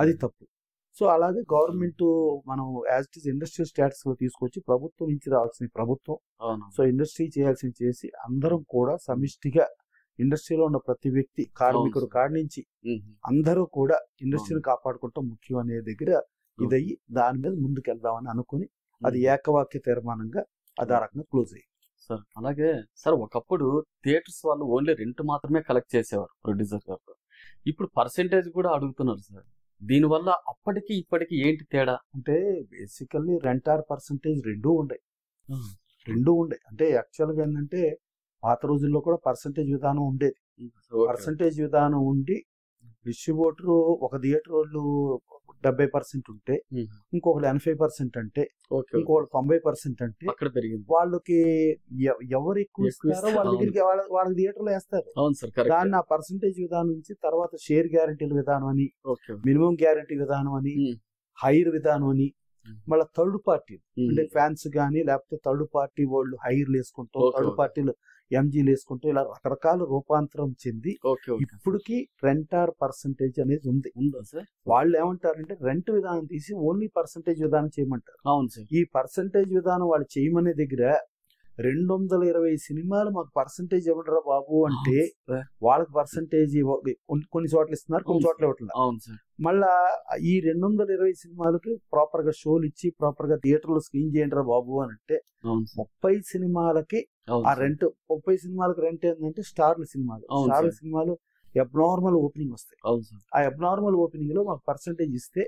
అది తప్పు. సో అలాగే గవర్నమెంట్ మనం as it is industrial status లో తీసుకొచ్చి ప్రభుత్వం నుంచి రావాల్సిన ప్రభుత్వం, సో ఇండస్ట్రీ చేయాల్సిన చేసి అందరం కూడా సమిష్టిగా ఇండస్ట్రీలో ఉన్న ప్రతి వ్యక్తి కార్మికుడు కాడి నుంచి అందరూ కూడా ఇండస్ట్రీని కాపాడుకుంటాం ముఖ్యం అనే దగ్గర ఇదయ్యి దాని మీద ముందుకెళ్దామని అనుకుని అది ఏకవాక్య తీర్మానంగా అది ఆ రకంగా క్లోజ్ అయ్యి. సార్ అలాగే సార్ ఒకప్పుడు థియేటర్స్ వాళ్ళు ఓన్లీ రెంట్ మాత్రమే కలెక్ట్ చేసేవారు ప్రొడ్యూసర్ గారు, ఇప్పుడు పర్సెంటేజ్ కూడా అడుగుతున్నారు సార్. దీనివల్ల అప్పటికి ఇప్పటికి ఏంటి తేడా అంటే బేసికల్లీ రెంట్ ఆర్ పర్సెంటేజ్ రెండూ ఉండే. అంటే యాక్చువల్గా ఏంటంటే పాత రోజుల్లో కూడా పర్సెంటేజ్ విధానం ఉండేది. పర్సెంటేజ్ విధానం ఉండి డిస్ట్రిబ్యూటర్ ఒక థియేటర్ వాళ్ళు 70% ఉంటే ఇంకొకటి 80% అంటే ఇంకొకటి 90% అంటే అక్కడ పెరిగింది. వాళ్ళకి ఎవరు ఎక్కువ ఇస్తారో వాళ్ళ దగ్గరికి వాళ్ళ థియేటర్లో వేస్తారు. దాన్ని ఆ పర్సెంటేజ్ విధానం నుంచి తర్వాత షేర్ గ్యారంటీల విధానం అని, మినిమం గ్యారంటీ విధానం అని, హైర్ విధానం అని, మళ్ళీ థర్డ్ పార్టీ అంటే ఫ్యాన్స్ గానీ లేకపోతే థర్డ్ పార్టీ వాళ్ళు హైర్లు వేసుకుంటాం, థర్డ్ పార్టీలు ఎంజీలు వేసుకుంటూ ఇలా రకరకాల రూపాంతరం చెంది ఇప్పటికి రెంట్ ఆర్ పర్సెంటేజ్ అనేది ఉంది. వాళ్ళు ఏమంటారంటే రెంట్ విధానం తీసి ఓన్లీ పర్సెంటేజ్ విధానం చేయమంటారు. ఈ పర్సెంటేజ్ విధానం వాళ్ళు చేయమనే దగ్గర 220 సినిమాలు మాకు పర్సెంటేజ్ ఇవ్వడరా బాబు అంటే వాళ్ళకి పర్సెంటేజ్ కొన్ని చోట్ల ఇస్తున్నారు, కొన్ని చోట్ల ఇవ్వట్లేదు. మళ్ళా ఈ 220 సినిమాలకి ప్రాపర్ గా షోలు ఇచ్చి ప్రాపర్ గా థియేటర్ లో స్క్రీన్ చేయండి రా బాబు అని అంటే 30 సినిమాలకి ఆ రెంట్ 30 సినిమాలకు రెంట్ ఏంటంటే స్టార్ల సినిమాలు అబ్నార్మల్ ఓపెనింగ్ వస్తాయి. ఆ అబ్నార్మల్ ఓపెనింగ్ లో మాకు పర్సెంటేజ్ ఇస్తే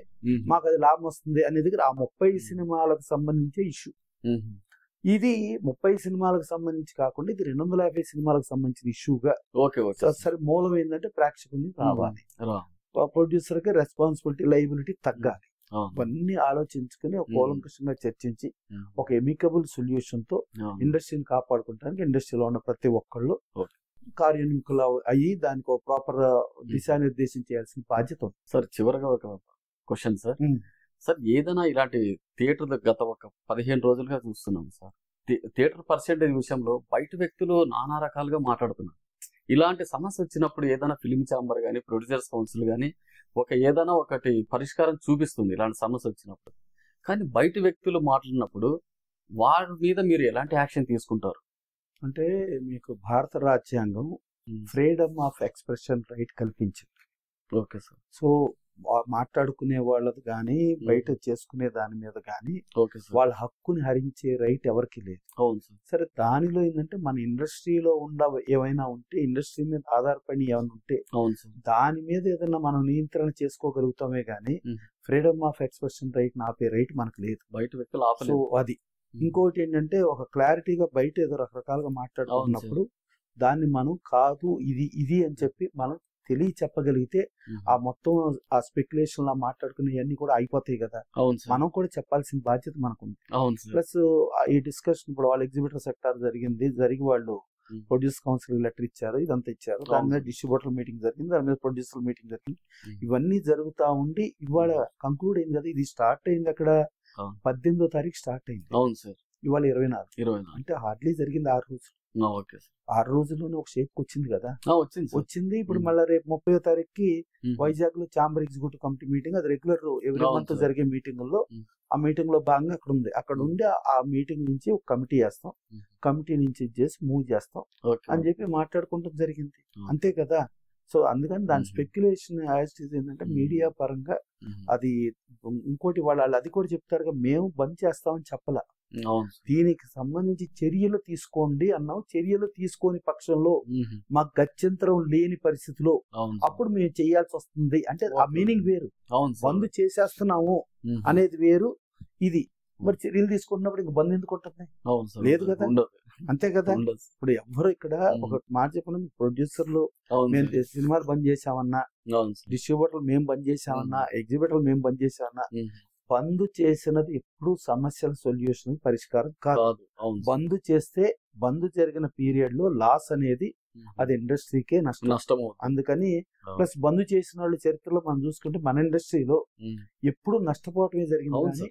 మాకు అది లాభం వస్తుంది అనే దగ్గర ఆ 30 సినిమాలకు సంబంధించే ఇష్యూ. ఇది 30 సినిమాలకు సంబంధించి కాకుండా ఇది 250 సినిమాలకు సంబంధించిన ఇష్యూగా. సరే మూలం ఏంటంటే ప్రేక్షకుని రావాలి, ప్రొడ్యూసర్ కి రెస్పాన్సిబిలిటీ లయబిలిటీ తగ్గాలి. ఇవన్నీ ఆలోచించుకుని ఒక కూలంకషంగా చర్చించి ఒక ఎమికబుల్ సొల్యూషన్ తో ఇండస్ట్రీని కాపాడుకుంటానికి ఇండస్ట్రీలో ఉన్న ప్రతి ఒక్కళ్ళు కార్యోన్ముఖులు అయ్యి దానికి ఒక ప్రాపర్ దిశానిర్దేశం చేయాల్సిన బాధ్యత ఉంది. సార్ చివరిగా ఒక క్వశ్చన్ సార్, ఏదైనా ఇలాంటి థియేటర్ గత ఒక 15 రోజులుగా చూస్తున్నాం సార్, థియేటర్ పర్సెంటేజ్ విషయంలో బయట వ్యక్తులు నానా రకాలుగా మాట్లాడుతున్నారు. ఇలాంటి సమస్య వచ్చినప్పుడు ఏదైనా ఫిలిం ఛాంబర్ కానీ ప్రొడ్యూసర్స్ కౌన్సిల్ కానీ ఏదైనా ఒకటి పరిష్కారం చూపిస్తుంది ఇలాంటి సమస్య వచ్చినప్పుడు. కానీ బయట వ్యక్తులు మాట్లాడినప్పుడు వారి మీద మీరు ఎలాంటి యాక్షన్ తీసుకుంటారు? అంటే మీకు భారత రాజ్యాంగం ఫ్రీడమ్ ఆఫ్ ఎక్స్ప్రెషన్ రైట్ కల్పించింది. Okay sir. సో మాట్లాడుకునే వాళ్ళది కానీ బయట చేసుకునే దాని మీద కానీ వాళ్ళ హక్కుని హరించే రైట్ ఎవరికి లేదు. అవును సార్. సరే, దానిలో ఏంటంటే మన ఇండస్ట్రీలో ఏమైనా ఉంటే, ఇండస్ట్రీ మీద ఆధారపడి ఏమైనా ఉంటే దాని మీద ఏదైనా మనం నియంత్రణ చేసుకోగలుగుతామే కానీ ఫ్రీడమ్ ఆఫ్ ఎక్స్ప్రెషన్ రైట్ ఆపే రైట్ మనకు లేదు, బయట వ్యక్తులు. సో అది ఇంకోటి ఏంటంటే ఒక క్లారిటీగా బయట ఏదో రకరకాలుగా మాట్లాడుకున్నప్పుడు దాన్ని మనం కాదు ఇది అని చెప్పి మనం చెప్పగలిగితే ఆ మొత్తం ఆ స్పెక్యులేషన్ లా మాట్లాడుకునేవన్నీ కూడా అయిపోతాయి కదా. మనం కూడా చెప్పాల్సిన బాధ్యత మనకుంది. ప్లస్ ఈ డిస్కషన్ ఇప్పుడు వాళ్ళ ఎగ్జిబిటర్ సెక్టార్ జరిగి వాళ్ళు ప్రొడ్యూసర్ కౌన్సిల్ లెటర్ ఇచ్చారు, ఇదంతా ఇచ్చారు. దాని మీద డిస్ట్రిబ్యూటర్ మీటింగ్ జరిగింది, దాని మీద ప్రొడ్యూసర్ మీటింగ్ జరిగింది. ఇవన్నీ జరుగుతా ఉండి ఇవాళ కంక్లూడ్ అయింది కదా. ఇది స్టార్ట్ అయింది అక్కడ 18వ తారీఖు స్టార్ట్ అయింది. అవును సార్. ఇవాళ 24 అంటే హార్డ్లీ జరిగింది 6 రోజులు. 6 రోజుల్లోనే ఒక షేప్ వచ్చింది కదా. వచ్చింది. ఇప్పుడు మళ్ళీ రేపు 30వ తారీఖుకి వైజాగ్ లో ఛాంబర్ ఎగ్జిక్యూటివ్ కమిటీ మీటింగ్, అది రెగ్యులర్ ఎవ్రీ మంత్ జరిగే మీటింగ్ లో ఆ మీటింగ్ లో భాగంగా అక్కడ ఉండి ఆ మీటింగ్ నుంచి ఒక కమిటీ వేస్తాం, కమిటీ నుంచి చేసి మూవ్ చేస్తాం అని చెప్పి మాట్లాడుకుంటూ జరిగింది, అంతే కదా. సో అందుకని దాని స్పెక్యులేషన్ ఏంటంటే మీడియా పరంగా అది ఇంకోటి వాళ్ళు అది కూడా చెప్తారు, మేము బంద్ చేస్తామని చెప్పలా. దీనికి సంబంధించి చర్యలు తీసుకోండి అన్నాం. చర్యలు తీసుకోని పక్షంలో మాకు గత్యంతరం లేని పరిస్థితిలో అప్పుడు మేము చేయాల్సి వస్తుంది. అంటే ఆ మీనింగ్ వేరు, బంద్ చేసేస్తున్నాము అనేది వేరు. ఇది మరి చర్యలు తీసుకుంటున్నప్పుడు ఇంక బంద్ ఎందుకు ఉంటుంది? లేదు కదా, అంతే కదా. ఇప్పుడు ఎవరు ఇక్కడ ఒక మాట చెప్పిన ప్రొడ్యూసర్లు మేము సినిమాలు బంద్ చేసామన్నా, డిస్ట్రిబ్యూటర్లు మేము బంద్ చేసామన్నా, ఎగ్జిబిటర్లు మేము బంద్ చేసామన్నా, బంద్ చేసినది ఎప్పుడు సమస్యల సొల్యూషన్ పరిష్కారం కాదు. బంద్ చేస్తే బంద్ జరిగిన పీరియడ్ లో లాస్ అనేది అది ఇండస్ట్రీకే నష్టం. అందుకని ప్లస్ బంద్ చేసిన వాళ్ళు చరిత్రలో మనం చూసుకుంటే మన ఇండస్ట్రీలో ఎప్పుడు నష్టపోవటమే జరిగింది,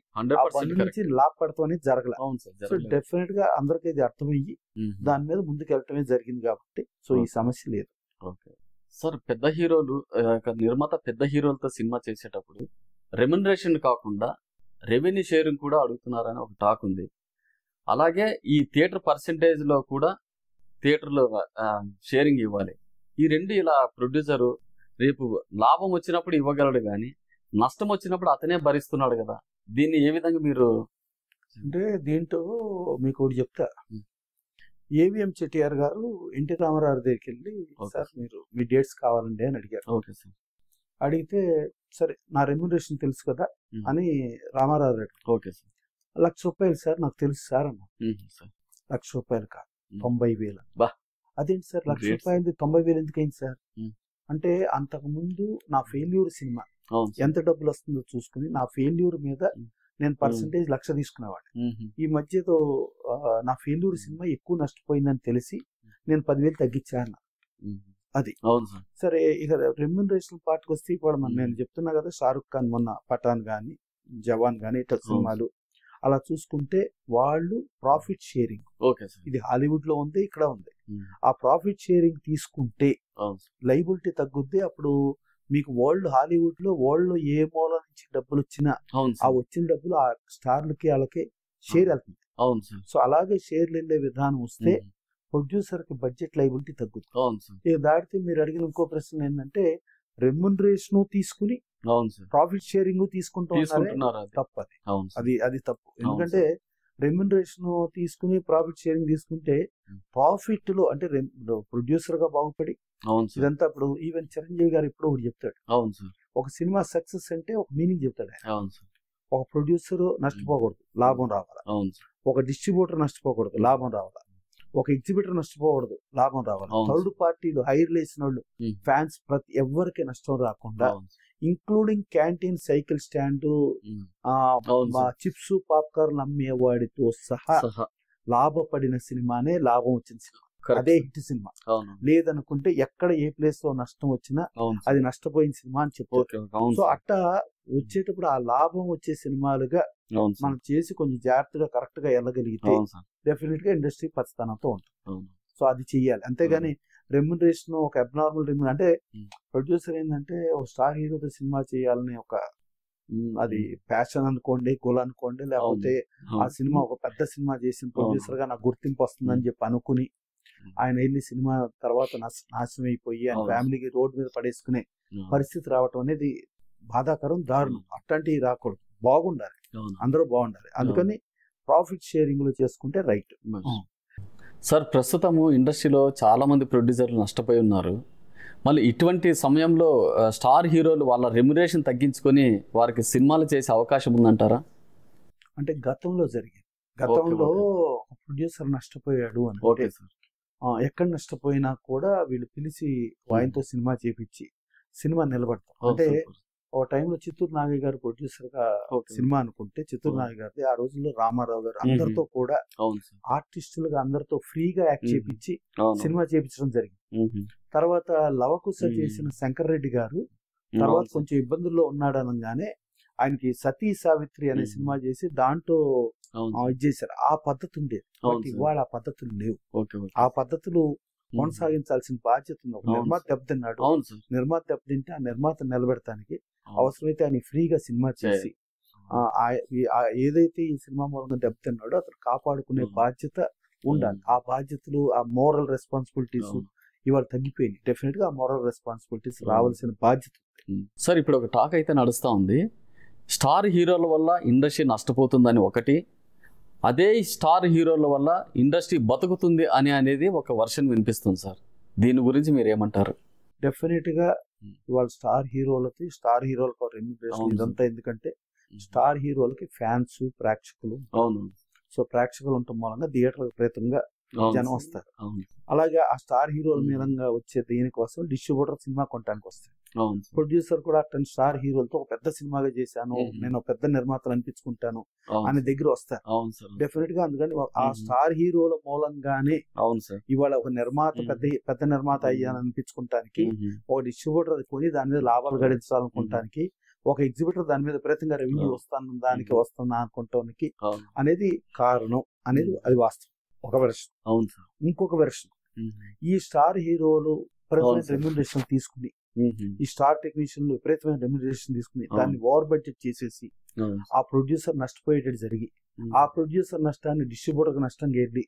బంద్ నుంచి లాభపడటం అనేది జరగల. సో డెఫినెట్ గా అందరికీ ఇది అర్థమయ్యి దాని మీద ముందుకు వెళ్ళటమే జరిగింది కాబట్టి సో ఈ సమస్య లేదు. సార్, పెద్ద హీరోలు నిర్మాత పెద్ద హీరోలతో సినిమా చేసేటప్పుడు రెమ్యునరేషన్ కాకుండా రెవెన్యూ షేరింగ్ కూడా అడుగుతున్నారని ఒక టాక్ ఉంది. అలాగే ఈ థియేటర్ పర్సెంటేజ్ లో కూడా థియేటర్లో షేరింగ్ ఇవ్వాలి. ఈ రెండు ఇలా ప్రొడ్యూసరు రేపు లాభం వచ్చినప్పుడు ఇవ్వగలడు కానీ నష్టం వచ్చినప్పుడు అతనే భరిస్తున్నాడు కదా. దీన్ని ఏ విధంగా మీరు అంటే దీంట్లో మీకు ఒకటి చెప్తా. ఏవిఎం చెట్టిఆర్ గారు ఎన్టీ రామారావు దగ్గరికి వెళ్ళి సార్ మీరు మీ డేట్స్ కావాలండి అని అడిగారు. Okay sir. అడిగితే సరే నా రెమ్యునరేషన్ తెలుసు కదా అని Ramarao Reddy, okay sir, ₹1,00,000 sir నాకు తెలుసు సార్ అన్న. ₹1,00,000 కాదు 90,000. అదేంటి సార్ ₹1,00,000 90,000 ఎందుకు అయింది సార్ అంటే, అంతకు ముందు నా ఫెయిల్యూర్ సినిమా ఎంత డబ్బులు వస్తుందో చూసుకుని నా ఫెయిల్యూర్ మీద నేను పర్సంటేజ్ 1,00,000 తీసుకునేవాడు. ఈ మధ్యతో నా ఫెయిల్యూర్ సినిమా ఎక్కువ నష్టపోయిందని తెలిసి నేను 10,000 తగ్గించాను. అది సరే. ఇక రెమ్యునరేషన్ పార్ట్కి వస్తే ఇప్పుడు నేను చెప్తున్నా కదా, షారుఖ్ ఖాన్ మొన్న పఠాన్ గాని జవాన్ గాని ఇట్లా సినిమాలు అలా చూసుకుంటే వాళ్ళు ప్రాఫిట్ షేరింగ్, ఇది హాలీవుడ్ లో ఉంది, ఇక్కడ ఉంది. ఆ ప్రాఫిట్ షేరింగ్ తీసుకుంటే లైబిలిటీ తగ్గుద్ది. అప్పుడు మీకు హాలీవుడ్ లో వరల్డ్ లో ఏ మూల నుంచి డబ్బులు వచ్చినా ఆ వచ్చిన డబ్బులు ఆ స్టార్లకి వాళ్ళకి షేర్ వెళ్తుంది. సో అలాగే షేర్లు వెళ్ళే విధానం వస్తే ప్రొడ్యూసర్ కి బడ్జెట్ లైబిలిటీ తగ్గుతుంది. ఇక దాటితే మీరు అడిగిన ఇంకో ప్రశ్న ఏంటంటే, రెమ్యునరేషన్ తీసుకుని ప్రాఫిట్ షేరింగ్ తీసుకుంటున్నారు, తప్పది. అది తప్పు. ఎందుకంటే రెమ్యునరేషన్ తీసుకుని ప్రాఫిట్ షేరింగ్ తీసుకుంటే ప్రాఫిట్ లో అంటే ప్రొడ్యూసర్ గా బాగుపడి ఇదంతా. ఇప్పుడు ఈవెన్ చిరంజీవి గారు ఇప్పుడు ఒకటి చెప్తాడు, ఒక సినిమా సక్సెస్ అంటే ఒక మీనింగ్ చెప్తాడు. ఒక ప్రొడ్యూసర్ నష్టపోకూడదు, లాభం రావాలి. ఒక డిస్ట్రిబ్యూటర్ నష్టపోకూడదు, లాభం రావాలి. ఒక ఎగ్జిబిటర్ నష్టపోకూడదు, లాభం రావాలి. థర్డ్ పార్టీలు హైర్లు వేసిన వాళ్ళు ఫ్యాన్స్ ప్రతి ఎవరికి నష్టం రాకుండా, including canteen, cycle stand, chips popcorn అమ్మేవాడితో సహా లాభపడిన సినిమానే లాభం వచ్చిన సినిమా. అదే హిట్ సినిమా. లేదనుకుంటే ఎక్కడ ఏ ప్లేస్ లో నష్టం వచ్చినా అది నష్టపోయిన సినిమా అని చెప్తారు. సో అట్టా వచ్చేటప్పుడు ఆ లాభం వచ్చే సినిమాలుగా మనం చేసి కొంచెం జాగ్రత్తగా కరెక్ట్ గా వెళ్ళగలిగితే డెఫినెట్ గా ఇండస్ట్రీ పచ్చతనంతో ఉంటుంది. సో అది చెయ్యాలి. అంతేగాని రెమ్యునరేషన్ ఒక అబ్నార్మల్ రెమ్యునరేషన్ అంటే ప్రొడ్యూసర్ ఏంటంటే ఒక స్టార్ హీరోతో సినిమా చేయాలని ఒక అది ప్యాషన్ అనుకోండి, గోల్ అనుకోండి, లేకపోతే ఆ సినిమా ఒక పెద్ద సినిమా చేసిన ప్రొడ్యూసర్ గా నాకు గుర్తింపు వస్తుందని చెప్పి అనుకుని ఆయన వెళ్ళి సినిమా తర్వాత నాశనం అయిపోయి ఆయన ఫ్యామిలీకి రోడ్డు మీద పడేసుకునే పరిస్థితి రావటం అనేది బాధాకరం, దారుణం. అట్లాంటివి రాకూడదు. బాగుండాలి, అందరూ బాగుండాలి. అందుకని ప్రాఫిట్ షేరింగ్ లో చేసుకుంటే రైట్. సార్, ప్రస్తుతము ఇండస్ట్రీలో చాలా మంది ప్రొడ్యూసర్లు నష్టపోయి ఉన్నారు. మళ్ళీ ఇటువంటి సమయంలో స్టార్ హీరోలు వాళ్ళ రెమ్యునరేషన్ తగ్గించుకొని వారికి సినిమాలు చేసే అవకాశం ఉందంటారా? అంటే గతంలో జరిగింది. గతంలో ప్రొడ్యూసర్ నష్టపోయాడు అంటే ఎక్కడ నష్టపోయినా కూడా వీళ్ళు పిలిచి ఆయనతో సినిమా చేపించి సినిమా నిలబడతాం. అంటే ఒక టైంలో చిత్తూరు నాగయ్య గారు ప్రొడ్యూసర్ గా సినిమా అనుకుంటే, చిత్తూరు నాగయ్య గారిది ఆ రోజుల్లో రామారావు గారు అందరితో కూడా ఆర్టిస్టులుగా అందరితో ఫ్రీగా యాక్ట్ చేపించి సినిమా చేపించడం జరిగింది. తర్వాత లవకుశ చేసిన శంకర్ రెడ్డి గారు తర్వాత కొంచెం ఇబ్బందుల్లో ఉన్నాడు అనగానే ఆయనకి సతీ సావిత్రి అనే సినిమా చేసి దాంట్లో ఇది చేశారు. ఆ పద్ధతి ఉండేది. ఇవాళ ఆ పద్ధతులు లేవు. ఆ పద్ధతులు కొనసాగించాల్సిన బాధ్యత ఉంది. ఒక నిర్మాత దెబ్బతిన్నాడు, నిర్మాత దెబ్బతింటే ఆ నిర్మాత నిలబెడటానికి అవసరమైతే ఆయన ఫ్రీగా సినిమా చేసి ఏదైతే ఈ సినిమా మూలంగా దెబ్బతిన్నాడో అతను కాపాడుకునే బాధ్యత ఉండాలి. ఆ బాధ్యతలు, ఆ మోరల్ రెస్పాన్సిబిలిటీస్ ఇవాళ తగ్గిపోయింది. డెఫినెట్ గా ఆ మోరల్ రెస్పాన్సిబిలిటీస్ రావాల్సిన బాధ్యత. సార్, ఇప్పుడు ఒక టాక్ అయితే నడుస్తూ ఉంది, స్టార్ హీరోల వల్ల ఇండస్ట్రీ నష్టపోతుందని ఒకటి, అదే స్టార్ హీరోల వల్ల ఇండస్ట్రీ బతుకుతుంది అని అనేది ఒక వర్షన్ వినిపిస్తుంది సార్. దీని గురించి మీరు ఏమంటారు? డెఫినెట్ గా ఇవాళ స్టార్ హీరోలకి రెమ్యునరేషన్ ఇదంతా ఎందుకంటే స్టార్ హీరోలకి ఫ్యాన్స్, ప్రేక్షకులు. సో ప్రేక్షకులు ఉండటం మూలంగా థియేటర్ విపరీతంగా జనం వస్తారు. అలాగే ఆ స్టార్ హీరోల మీదంగా వచ్చే దీనికోసం డిస్ట్రిబ్యూటర్ సినిమా కొనడానికి వస్తారు. ప్రొడ్యూసర్ కూడా అతని స్టార్ హీరోలతో ఒక పెద్ద సినిమాగా చేశాను, నేను పెద్ద నిర్మాతలు అనిపించుకుంటాను అనే దగ్గర వస్తారు. డెఫినెట్ గా అందుకని ఆ స్టార్ హీరోల మూలంగానే ఇవాళ ఒక నిర్మాత పెద్ద నిర్మాత అయ్యాను అనిపించుకుంటానికి, ఒక డిస్ట్రిబ్యూటర్ కొని దాని మీద లాభాలు గడించాలనుకుంటానికి, ఒక ఎగ్జిబిటర్ దాని మీద విపరీతంగా రెవెన్యూ వస్తుందా అనుకుంటానికి అనేది కారణం అనేది అది వాస్తవం. ఒక వెర్షన్. ఇంకొక వెర్షన్, ఈ స్టార్ హీరోలు రెమ్యునరేషన్ తీసుకుని, ఈ స్టార్ టెక్నీషియన్లు విపరీతమైన రెమ్యునరేషన్ తీసుకుని దాన్ని ఓవర్ బడ్జెట్ చేసేసి ఆ ప్రొడ్యూసర్ నష్టపోయేటట్టు జరిగి ఆ ప్రొడ్యూసర్ నష్టాన్ని డిస్ట్రిబ్యూటర్ నష్టంగా వెళ్ళి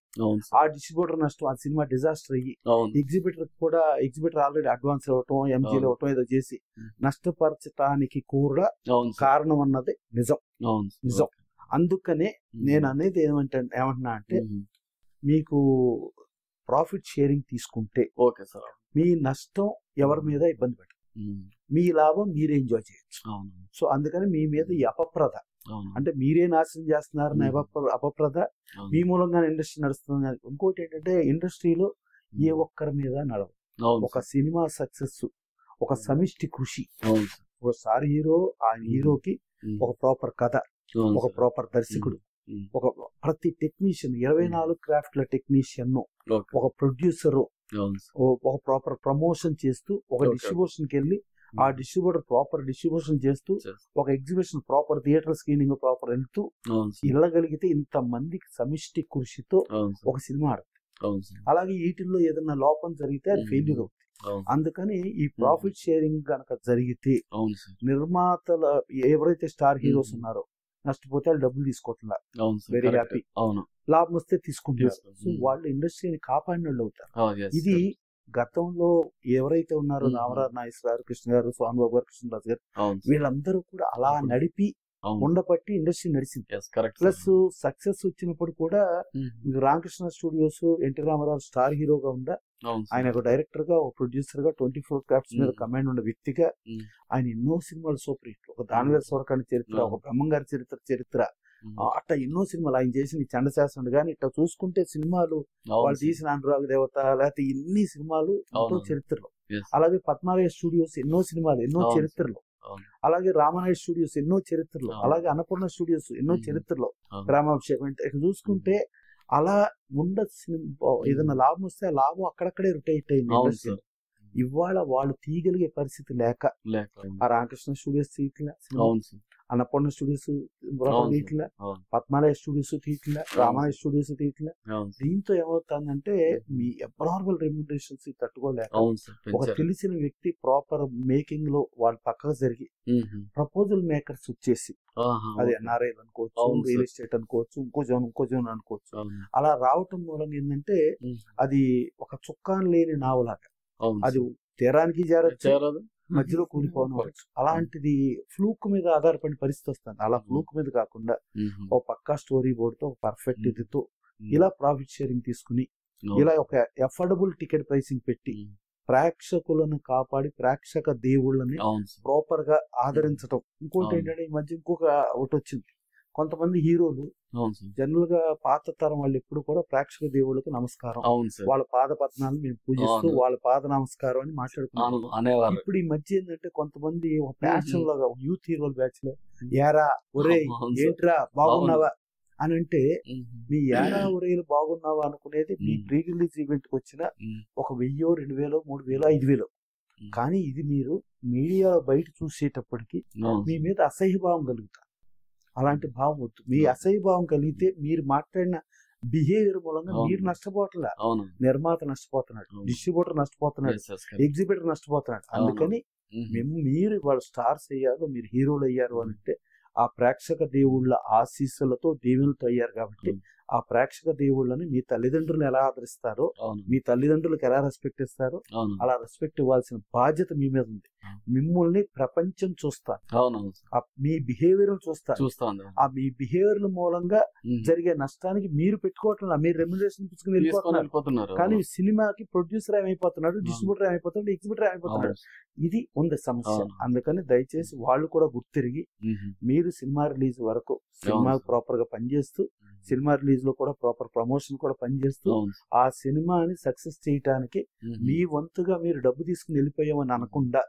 ఆ డిస్ట్రిబ్యూటర్ నష్టం ఆ సినిమా డిజాస్టర్ అయ్యి ఎగ్జిబిటర్ ఆల్రెడీ అడ్వాన్స్ ఇవ్వటం, ఎంజీలు ఇవ్వటం ఏదో చేసి నష్టపరచటానికి కూడా కారణం అన్నది నిజం. అందుకనే నేను అనేది ఏమంటున్నా అంటే, మీకు ప్రాఫిట్ షేరింగ్ తీసుకుంటే మీ నష్టం ఎవరి మీద ఇబ్బంది పెట్టదు, మీ లాభం మీరే ఎంజాయ్ చేయొచ్చు. సో అందుకని మీ మీద ఈ అపప్రద అంటే మీరే నాశనం చేస్తున్నారని అపప్రద మీ మూలంగా ఇండస్ట్రీ నడుస్తుంది. ఇంకోటి ఏంటంటే ఇండస్ట్రీలో ఏ ఒక్కరి మీద నడవదు. ఒక సినిమా సక్సెస్ ఒక సమిష్టి కృషి. ఒక స్టార్ హీరో, ఆ హీరోకి ఒక ప్రాపర్ కథ, ఒక ప్రాపర్ దర్శకుడు, ఒక ప్రతి టెక్నీషియన్ 24 క్రాఫ్ట్ల టెక్నీషియన్, ఒక ప్రొడ్యూసర్, ఒక ప్రాపర్ ప్రమోషన్ చేస్తూ, ఒక డిస్ట్రిబ్యూషన్ కి వెళ్ళి ఆ డిస్ట్రిబ్యూటర్ ప్రాపర్ డిస్ట్రిబ్యూషన్ చేస్తూ, ఒక exhibition proper theatre screening proper వెళ్తూ వెళ్ళగలిగితే ఇంత మందికి సమిష్టి కృషితో ఒక సినిమా ఆడుతుంది. అలాగే వీటిల్లో ఏదైనా లోపం జరిగితే అది ఫెయిల్యూర్ అవుతుంది. అందుకని ఈ ప్రాఫిట్ షేరింగ్ కనుక జరిగితే నిర్మాతల ఎవరైతే స్టార్ హీరోస్ ఉన్నారో నష్టపోతే వాళ్ళు డబ్బులు తీసుకోవట్లా, వెరీ హ్యాపీ. లాభం వస్తే తీసుకుంటారు. సో వాళ్ళు ఇండస్ట్రీని కాపాడిన వాళ్ళు అవుతారు. ఇది గతంలో ఎవరైతే ఉన్నారో రామరాజు నాగేశ్వర గారు, కృష్ణ గారు, స్వామిబాబు గారు, కృష్ణరాజు గారు, వీళ్ళందరూ కూడా అలా నడిపి ఉండబట్టి ఇండస్ట్రీ నడిచింది. ప్లస్ సక్సెస్ వచ్చినప్పుడు కూడా Ramakrishna studios NT Ramarao star హీరోగా ఉందా, ఆయన ఒక డైరెక్టర్ గా, ఒక ప్రొడ్యూసర్ గా 24 క్రాఫ్ట్స్ మీద కమాండ్ ఉన్న వ్యక్తిగా ఆయన ఎన్నో సినిమాలు సూపర్ హిట్. ఒక దానివేల సూరకాండ చరిత్ర, ఒక బ్రహ్మంగారి చరిత్ర అట్లా ఎన్నో సినిమాలు ఆయన చేసిన చండశాసనుడు కానీ ఇట్లా చూసుకుంటే సినిమాలు వాళ్ళు తీసిన అనురాగ దేవత లేకపోతే ఎన్ని సినిమాలు ఎంతో చరిత్రలో. అలాగే పద్మాలయ స్టూడియోస్ ఎన్నో సినిమాలు ఎన్నో చరిత్రలో. అలాగే రామనాయుడు స్టూడియోస్ ఎన్నో చరిత్రలో. అలాగే అన్నపూర్ణ స్టూడియోస్ ఎన్నో చరిత్రలో. గ్రామాభిషేకం ఇట్లా చూసుకుంటే అలా ఏదైనా లాభం వస్తే ఆ లాభం అక్కడక్కడే రొటేట్ అయింది అవును ఇండస్ట్రీ. సార్. ఇవాళ వాళ్ళు తీయగలిగే పరిస్థితి లేక ఆ రామకృష్ణ స్టూడియోస్ తీయట్లే సినిమా, అవును సార్. అన్నపూర్ణ స్టూడియోస్ అవును తీయట్లే, అవును పద్మాలయ స్టూడియోస్ తీయట్లే, రామాలయ స్టూడియోస్ తీయట్లే. అవును దీంతో ఏమవుతుందంటే మీ అబ్నార్మల్ రెమ్యునరేషన్స్ తట్టుకోలేక అవును సార్. ఒక తెలిసిన వ్యక్తి ప్రాపర్ మేకింగ్ లో వాళ్ళు పక్కకు జరిగి ప్రపోజల్ మేకర్స్ వచ్చేసి, అది ఎన్ఆర్ఐ అనుకోవచ్చు, అవును రియల్ సార్. ఎస్టేట్ అనుకోవచ్చు, ఇంకో జోన్ అనుకోవచ్చు. అవును అలా రావటం మూలంగా ఏంటంటే అది ఒక చుక్కాన్ లేని నావలాగా అవును అది సార్. తీరానికి చేరొచ్చు, చేరదు. మధ్యలో కూలిపోవచ్చు. అలాంటిది ఫ్లూక్ మీద ఆధారపడిన పరిస్థితి వస్తుంది. అలా ఫ్లూక్ మీద కాకుండా ఒక పక్కా స్టోరీ బోర్డ్ తో ఒక పర్ఫెక్ట్ ఇదితో ఇలా ప్రాఫిట్ షేరింగ్ తీసుకుని ఇలా ఒక అఫోర్డబుల్ టికెట్ ప్రైసింగ్ పెట్టి ప్రేక్షకులను కాపాడి ప్రేక్షక దేవుళ్ళని అవును సార్. ప్రాపర్ గా ఆదరించడం. ఇంకోటి అవును. ఏంటంటే ఈ మధ్య ఒకటి వచ్చింది, కొంతమంది హీరోలు అవును సార్. జనరల్ గా పాత తరం వాళ్ళు ఎప్పుడు కూడా ప్రేక్షక దేవుళ్ళకి నమస్కారం, అవును సార్. వాళ్ళ పాద పద్నాలను మేము పూజిస్తూ అవును. వాళ్ళ పాద నమస్కారం అని మాట్లాడుకున్నాం. అనేవారు. ఇప్పుడు ఈ మధ్య ఏంటంటే కొంతమంది ఒక ప్యాషన్ లాగా యూత్ హీరోల బ్యాచ్ లో ఏరా ఒరే అవును సార్. ఏంట్రా బాగున్నావా అని అంటే, మీ ఏరా ఒరేలు బాగున్నావా అనుకునేది మీ ప్రీ రిలీజ్ ఈవెంట్ కి వచ్చిన ఒక 1000, 2000, 3000, 5000. కానీ ఇది మీరు మీడియా బయట చూసేటప్పటికి మీ మీద అసహ్యభావం కలుగుతారు. అలాంటి భావం వద్దు. మీ అసహ్యభావం కలిగితే మీరు మాట్లాడిన బిహేవియర్ మూలంగా మీరు నష్టపోవట్లే, నిర్మాత నష్టపోతున్నాడు, డిస్ట్రిబ్యూటర్ నష్టపోతున్నాడు, ఎగ్జిబిటర్ నష్టపోతున్నాడు. అందుకని మీరు వాళ్ళ స్టార్స్ అయ్యారు, మీరు హీరోలు అయ్యారు అని అంటే ఆ ప్రేక్షక దేవుళ్ళ ఆశీస్సులతో దేవుళ్ళతో అయ్యారు కాబట్టి ఆ ప్రేక్షక దేవుళ్ళని మీ తల్లిదండ్రులు ఎలా ఆదరిస్తారో, మీ తల్లిదండ్రులకు ఎలా రెస్పెక్ట్ ఇస్తారో అలా రెస్పెక్ట్ ఇవ్వాల్సిన బాధ్యత మీ మీద ఉంది. మిమ్మల్ని ప్రపంచం చూస్తారు, మీ బిహేవియర్ చూస్తారు. ఆ మీ బిహేవియర్ మూలంగా జరిగే నష్టానికి మీరు పెట్టుకోవట్లేదు, మీరు రెమ్యునరేషన్ తీసుకుని వెళ్ళిపోతున్నారు. కానీ సినిమాకి ప్రొడ్యూసర్ ఏమైపోతున్నాడు, డిస్ట్రిబ్యూటర్ ఏమైపోతున్నాడు, ఎగ్జిబిటర్ ఏమైపోతున్నాడు. ఇది ఉంది సమస్య. అందుకని దయచేసి వాళ్ళు కూడా గుర్తిరిగి మీరు సినిమా రిలీజ్ వరకు సినిమా ప్రాపర్ గా పనిచేస్తూ, సినిమా రిలీజ్ లో కూడా ప్రాపర్ ప్రమోషన్ కూడా పనిచేస్తూ ఆ సినిమాని సక్సెస్ చేయడానికి మీ వంతుగా మీరు డబ్బు తీసుకుని వెళ్ళిపోయామని అనకుండా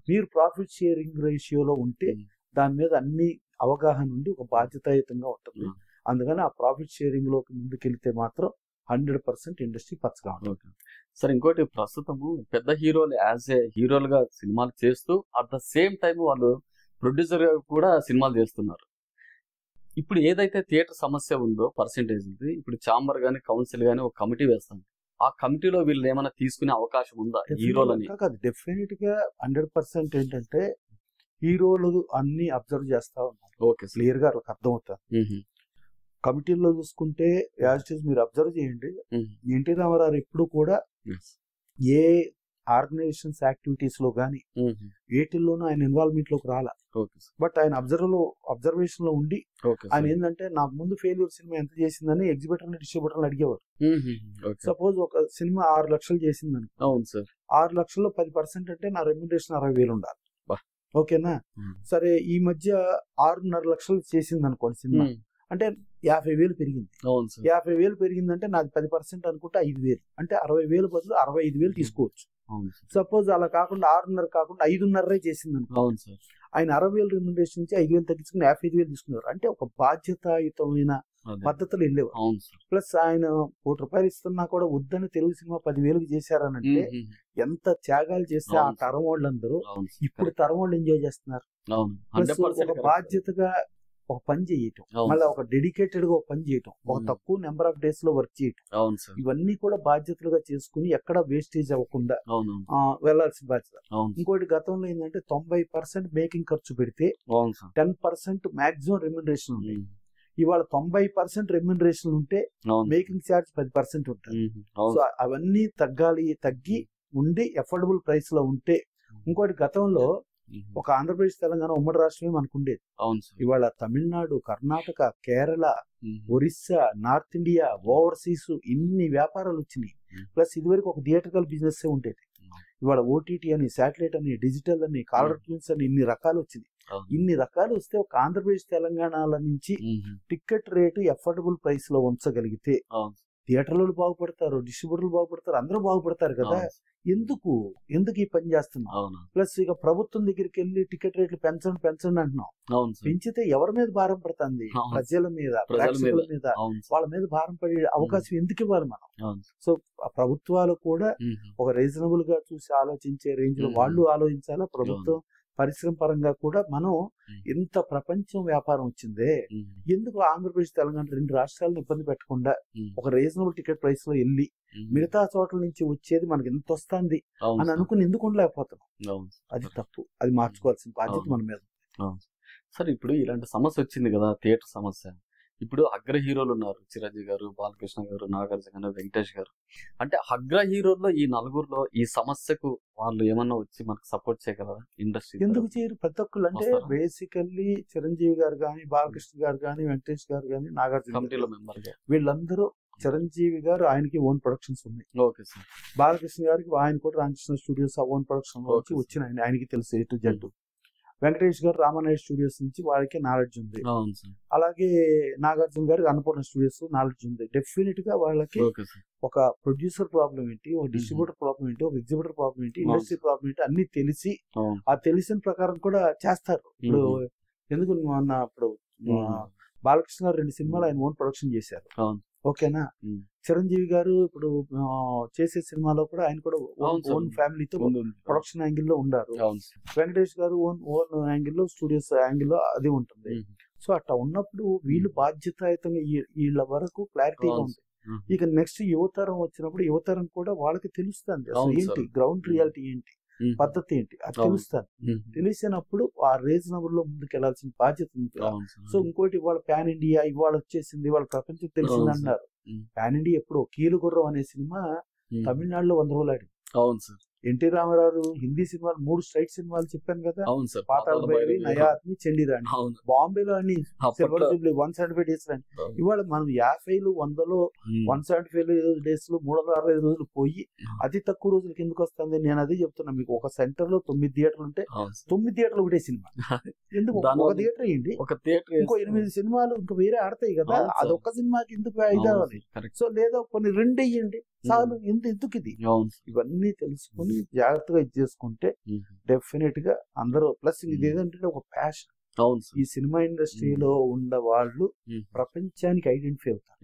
మీరు ప్రాఫిట్ షేరింగ్ రేషియోలో ఉంటే దాని మీద అన్ని అవగాహన ఉండి ఒక బాధ్యతాయుతంగా ఉంటుంది. అందుకని ఆ ప్రాఫిట్ షేరింగ్ లోకి ముందుకెళ్తే మాత్రం 100% ఇండస్ట్రీ పచ్చగా ఉంటుంది. సార్ ఇంకోటి, ప్రస్తుతము పెద్ద హీరోలు యాజ్ ఏ హీరోలుగా సినిమాలు చేస్తూ అట్ ద సేమ్ టైం వాళ్ళు ప్రొడ్యూసర్ గా కూడా సినిమాలు చేస్తున్నారు. ఇప్పుడు ఏదైతే థియేటర్ సమస్య ఉందో పర్సెంటేజ్, ఇప్పుడు ఛాంబర్ గానీ కౌన్సిల్ గానీ ఒక కమిటీ వేస్తాం, ఆ కమిటీలో వీళ్ళు ఏమైనా తీసుకునే అవకాశం ఉందా హీరోలని? డెఫినెట్ గా 100% ఏంటంటే హీరోలు అన్ని అబ్జర్వ్ చేస్తా ఉన్నారు. ఓకే, క్లియర్ గా వాళ్ళకి అర్థం అవుతారు. కమిటీల్లో చూసుకుంటే యాజ్ ఇట్ ఈస్ మీరు అబ్జర్వ్ చేయండి, ఎన్టీ రామారావు ఎప్పుడు కూడా ఏ ఆర్గనైజేషన్స్ యాక్టివిటీస్ లో గానీ వేటిల్లోనూ ఆయన ఇన్వాల్వ్మెంట్ లోకి రాలా. బట్ ఆయన అబ్జర్వేషన్ లో ఉండి ఆయన ఏంటంటే నాకు ముందు ఫెయిల్యూర్ సినిమా ఎంత చేసిందని ఎగ్జిబిటర్ డిస్ట్రిబ్యూటర్ అడిగేవారు. సపోజ్ ఒక సినిమా 6 లక్షలు చేసిందని, 6 లక్షల్లో 10% అంటే నా రెమ్యునరేషన్ 60,000 ఉండాలి. ఓకేనా? సరే ఈ మధ్య 6.5 లక్షలు చేసింది అనుకోండి సినిమా, అంటే 50,000 పెరిగింది. 50,000 పెరిగిందంటే నాకు 10% అనుకుంటే 5,000, అంటే 60,000 బదులు 65,000 తీసుకోవచ్చు. సపోజ్ అలా కాకుండా 6.5 కాకుండా 5.5 చేసింది అనుకో, ఆయన 60,000 రెమ్యునరేషన్ నుంచి 5,000 తగ్గించుకుని 55,000 తీసుకున్నారు. అంటే ఒక బాధ్యతాయుతమైన పద్ధతులు వెళ్ళేవారు. ప్లస్ ఆయన ₹1 ఇస్తున్నా కూడా వద్దని తెలుగు సినిమా 10,000 చేశారనంటే ఎంత త్యాగాలు చేస్తే ఆ తరం వాళ్ళందరూ ఇప్పుడు తరం వాళ్ళు ఎంజాయ్ చేస్తున్నారు. ఒక బాధ్యతగా ఒక పని చేయటం, మళ్ళీ ఒక డెడికేటెడ్ గా ఒక పని చేయటం, ఒక తక్కువ నెంబర్ ఆఫ్ డేస్ లో వర్క్ చేయటం, ఇవన్నీ కూడా బాధ్యతలుగా చేసుకుని ఎక్కడ వేస్టేజ్ అవ్వకుండా వెళ్లాల్సిన బాధ్యత. ఇంకోటి గతంలో ఏంటంటే 90% మేకింగ్ ఖర్చు పెడితే 10% మాక్సిమం రెమ్యునరేషన్ ఉంది. ఇవాళ 90% రెమ్యునరేషన్ ఉంటే మేకింగ్ ఛార్జ్ 10% ఉంటుంది. సో అవన్నీ తగ్గి ఉండి అఫోర్డబుల్ ప్రైస్ లో ఉంటే. ఇంకోటి గతంలో ఒక ఆంధ్రప్రదేశ్ తెలంగాణ ఉమ్మడి రాష్ట్రమే మనకు ఉండేది. ఇవాళ Tamil Nadu, Karnataka, Kerala, Orissa, north India, overseas ఇన్ని వ్యాపారాలు వచ్చినాయి. ప్లస్ ఇదివరకు ఒక థియేటర్కల్ బిజినెస్ ఉండేది. ఇవాళ ఓటీటీ అని, శాటిలైట్ అని, డిజిటల్ అని, కాలర్ ట్యూన్స్ అని ఇన్ని రకాలు వచ్చింది. ఇన్ని రకాలు వస్తే ఒక ఆంధ్రప్రదేశ్ తెలంగాణల నుంచి టికెట్ రేటు అఫోర్డబుల్ ప్రైస్ లో ఉంచగలిగితే థియేటర్లు బాగుపడతారు, డిస్ట్రిబ్యూటర్లు బాగుపడతారు, అందరూ బాగుపడతారు కదా. ఎందుకు ఈ పని చేస్తున్నాం? ప్లస్ ఇక ప్రభుత్వం దగ్గరికి వెళ్ళి టికెట్ రేట్లు పెంచండి అంటున్నాం. పెంచితే ఎవరి మీద భారం పడుతుంది? ప్రజల మీద, ప్రేక్షకుల మీద. వాళ్ళ మీద భారం పడే అవకాశం ఎందుకు ఇవ్వాలి మనం? సో ఆ ప్రభుత్వాలు కూడా ఒక రీజనబుల్ గా చూసి ఆలోచించే రేంజ్ లో వాళ్ళు ఆలోచించాలా. ప్రభుత్వం పరిశ్రమ పరంగా కూడా మనం ఇంత ప్రపంచం వ్యాపారం వచ్చిందే, ఎందుకు ఆంధ్రప్రదేశ్ తెలంగాణ 2 రాష్ట్రాలను ఇబ్బంది పెట్టకుండా ఒక రీజనబుల్ టికెట్ ప్రైస్ లో వెళ్ళి మిగతా చోట్ల నుంచి వచ్చేది మనకి ఎంత వస్తుంది అని అనుకుని ఎందుకు ఉండలేకపోతున్నాం? అది తప్పు. అది మార్చుకోవాల్సిన బాధ్యత మన మీద. సరే, ఇప్పుడు ఇలాంటి సమస్య వచ్చింది కదా, థియేటర్ సమస్య. ఇప్పుడు అగ్ర హీరోలు ఉన్నారు, చిరంజీవి గారు, బాలకృష్ణ గారు, నాగార్జున గారు, వెంకటేష్ గారు. అంటే అగ్ర హీరోల్లో ఈ నలుగురులో ఈ సమస్యకు వాళ్ళు ఏమన్నా వచ్చి మనకు సపోర్ట్ చేయగలరా? ఇండస్ట్రీ ఎందుకు చేయరు? ప్రతి ఒక్కళ్ళు అంటే బేసికల్లీ చిరంజీవి గారు కానీ, బాలకృష్ణ గారు కానీ, వెంకటేష్ గారు కానీ, నాగార్జున కమిటీలో మెంబర్ వీళ్ళందరూ, చిరంజీవి గారు ఆయనకి ఓన్ ప్రొడక్షన్స్ ఉన్నాయి. Okay sir. బాలకృష్ణ గారికి ఆయన కూడా రామకృష్ణ స్టూడియోస్ ఓన్ ప్రొడక్షన్ వచ్చిన ఆయనకి తెలుసు ఏ టు జెడ్. వెంకటేష్ గారు రామానాయుడు స్టూడియోస్ నుంచి వాళ్ళకి నాలెడ్జ్ ఉంది. అలాగే నాగార్జున గారికి అన్నపూర్ణ స్టూడియోస్ నాలెడ్జ్ ఉంది. డెఫినెట్ గా వాళ్ళకి ఒక ప్రొడ్యూసర్ ప్రాబ్లం ఏంటి, ఒక డిస్ట్రిబ్యూటర్ ప్రాబ్లం ఏంటి, ఒక ఎగ్జిబ్యూటర్ ప్రాబ్లం ఏంటి, ఇండస్ట్రీ ప్రాబ్లం ఏంటి అన్ని తెలిసి ఆ తెలిసిన ప్రకారం కూడా చేస్తారు. ఇప్పుడు ఎందుకు మొన్న అప్పుడు బాలకృష్ణ గారు 2 సినిమాలు ఆయన ఓన్ ప్రొడక్షన్ చేశారు. ఓకేనా. చిరంజీవి గారు ఇప్పుడు చేసే సినిమాలో కూడా ఆయన కూడా ఓన్ ఫ్యామిలీతో ప్రొడక్షన్ యాంగిల్ లో ఉన్నారు. వెంకటేష్ గారు ఓన్ యాంగిల్ లో, స్టూడియోస్ యాంగిల్ లో అది ఉంటుంది. సో అట్లా ఉన్నప్పుడు వీళ్ళు బాధ్యతాయుతంగా వీళ్ళ వరకు క్లారిటీగా ఉంది. ఇక నెక్స్ట్ యువతరం వచ్చినప్పుడు యువతరం కూడా వాళ్ళకి తెలుస్తుంది ఏంటి గ్రౌండ్ రియాలిటీ ఏంటి, పద్ధతి ఏంటి అది తెలుస్తాను. తెలిసినప్పుడు ఆ రీజనబుల్ లో ముందుకు వెళ్లాల్సిన బాధ్యత ఉంది. సో ఇంకోటి ఇవాళ పాన్ ఇండియా ఇవాళ వచ్చేసింది, ఇవాళ ప్రపంచం తెలిసింది అన్నారు. పాన్ ఇండియా ఎప్పుడు కీలుగుర్రం అనే సినిమా తమిళనాడులో 100 రోజులు ఆడింది. అవును సార్. ఎన్టీ రామారావు హిందీ సినిమాలు 3 స్ట్రైట్ సినిమాలు చెప్పాను కదా, పాతాళ భైరవి, నయా ఆద్మీ, చండీరాణి. బాంబేలో అన్ని 175 డేస్ రండి. ఇవాళ మనం 50లు 100లో 175 డేస్ లో 365 రోజులు పోయి అతి తక్కువ రోజులు కిందకు వస్తుంది. నేను అదే చెప్తున్నా మీకు. ఒక సెంటర్ లో 9 థియేటర్లు ఉంటే 9 థియేటర్లు ఒకటే సినిమా. ఎందుకు ఒక థియేటర్ అయ్యింది, ఇంకో 8 సినిమాలు ఇంకా వేరే ఆడతాయి కదా, అదొక్క సినిమాకి ఎందుకు 5 అవ్వాలి? సో లేదా కొన్ని 2 అయ్యండి చాలు. ఎందుకు ఇది? ఇవన్నీ తెలుసుకుని జాగ్రత్తగా ఇది చేసుకుంటే డెఫినెట్ గా అందరూ. ప్లస్ ఇది ఏదంటే ఒక ప్యాషన్. ఈ సినిమా ఇండస్ట్రీలో ఉన్న వాళ్ళు ప్రపంచానికి ఐడెంటిఫై అవుతారు.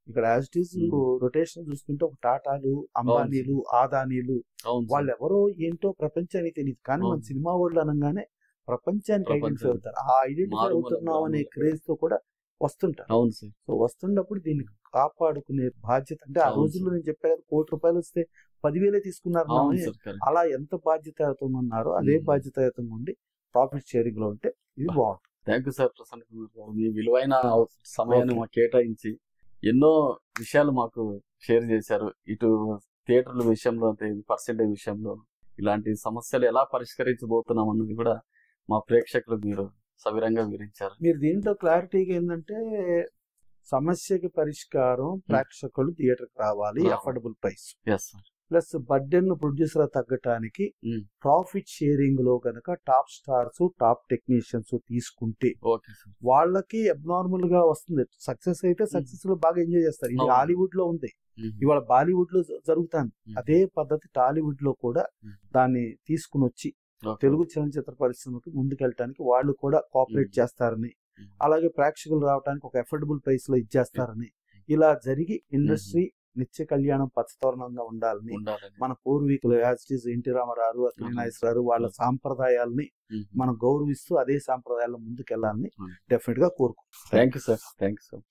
ఇక్కడ యాజ్ ఇట్ ఈస్ రొటేషన్ చూసుకుంటే ఒక టాటాలు, అంబానీలు, ఆదానీలు వాళ్ళు ఎవరో ఏంటో ప్రపంచానికి తెలియదు. కానీ మన సినిమా వాళ్ళు అనగానే ప్రపంచానికి ఐడెంటిఫై అవుతారు. ఆ ఐడెంటిఫై అవుతున్నాం అనే క్రేజ్ తో కూడా వస్తుంటారు. సో వస్తున్నప్పుడు దీన్ని కాపాడుకునే బాధ్యత, అంటే ఆ రోజుల్లో నేను చెప్పాను కదా, ₹1,00,000 వస్తే 10,000 తీసుకున్నారు. అలా ఎంత బాధ్యతాయుతంగా ఉన్నారో అదే బాధ్యతాయుతంగా ఉండి ప్రాఫిట్ షేరింగ్ లో ఉంటే ఇది బాగుంటుంది. Thank you sir Prasanna Kumar గారు. మీ విలువైన సమయాన్ని మాకు కేటాయించి ఎన్నో విషయాలు మాకు షేర్ చేశారు. ఇటు థియేటర్ల విషయంలో, పర్సెంటేజ్ విషయంలో ఇలాంటి సమస్యలు ఎలా పరిష్కరించబోతున్నాం అన్నది కూడా మా ప్రేక్షకులకు మీరు సవిరంగా వివరించారు. మీరు దీంట్లో క్లారిటీగా ఏంటంటే సమస్యకి పరిష్కారం ప్రేక్షకులు థియేటర్కి రావాలి, affordable price. Plus budget producer తగ్గటానికి ప్రాఫిట్ షేరింగ్ లో గనక టాప్ స్టార్స్, టాప్ టెక్నీషియన్స్ తీసుకుంటే వాళ్ళకి అబ్నార్మల్ గా వస్తుంది. సక్సెస్ అయితే సక్సెస్ లో బాగా ఎంజాయ్ చేస్తారు. ఇది హాలీవుడ్ లో ఉంది, ఇవాళ బాలీవుడ్ లో జరుగుతుంది. అదే పద్ధతి టాలీవుడ్ లో కూడా దాన్ని తీసుకుని వచ్చి తెలుగు చలనచిత్ర పరిశ్రమకు ముందుకెళ్ళటానికి వాళ్ళు కూడా కోఆపరేట్ చేస్తారని, అలాగే ప్రేక్షకులు రావడానికి ఒక అఫోర్డబుల్ ప్రైస్ లో ఇచ్చేస్తారని, ఇలా జరిగి ఇండస్ట్రీ నిత్య కళ్యాణం పచ్చతోరణంగా ఉండాలని మన పూర్వీకులు ఎన్టీ రామారావు, అక్కినేని నాగేశ్వరరావు వాళ్ళ సాంప్రదాయాలని మనం గౌరవిస్తూ అదే సాంప్రదాయాల్లో ముందుకెళ్లాలని డెఫినెట్ గా కోరుకుంటున్నాం. Thank you sir.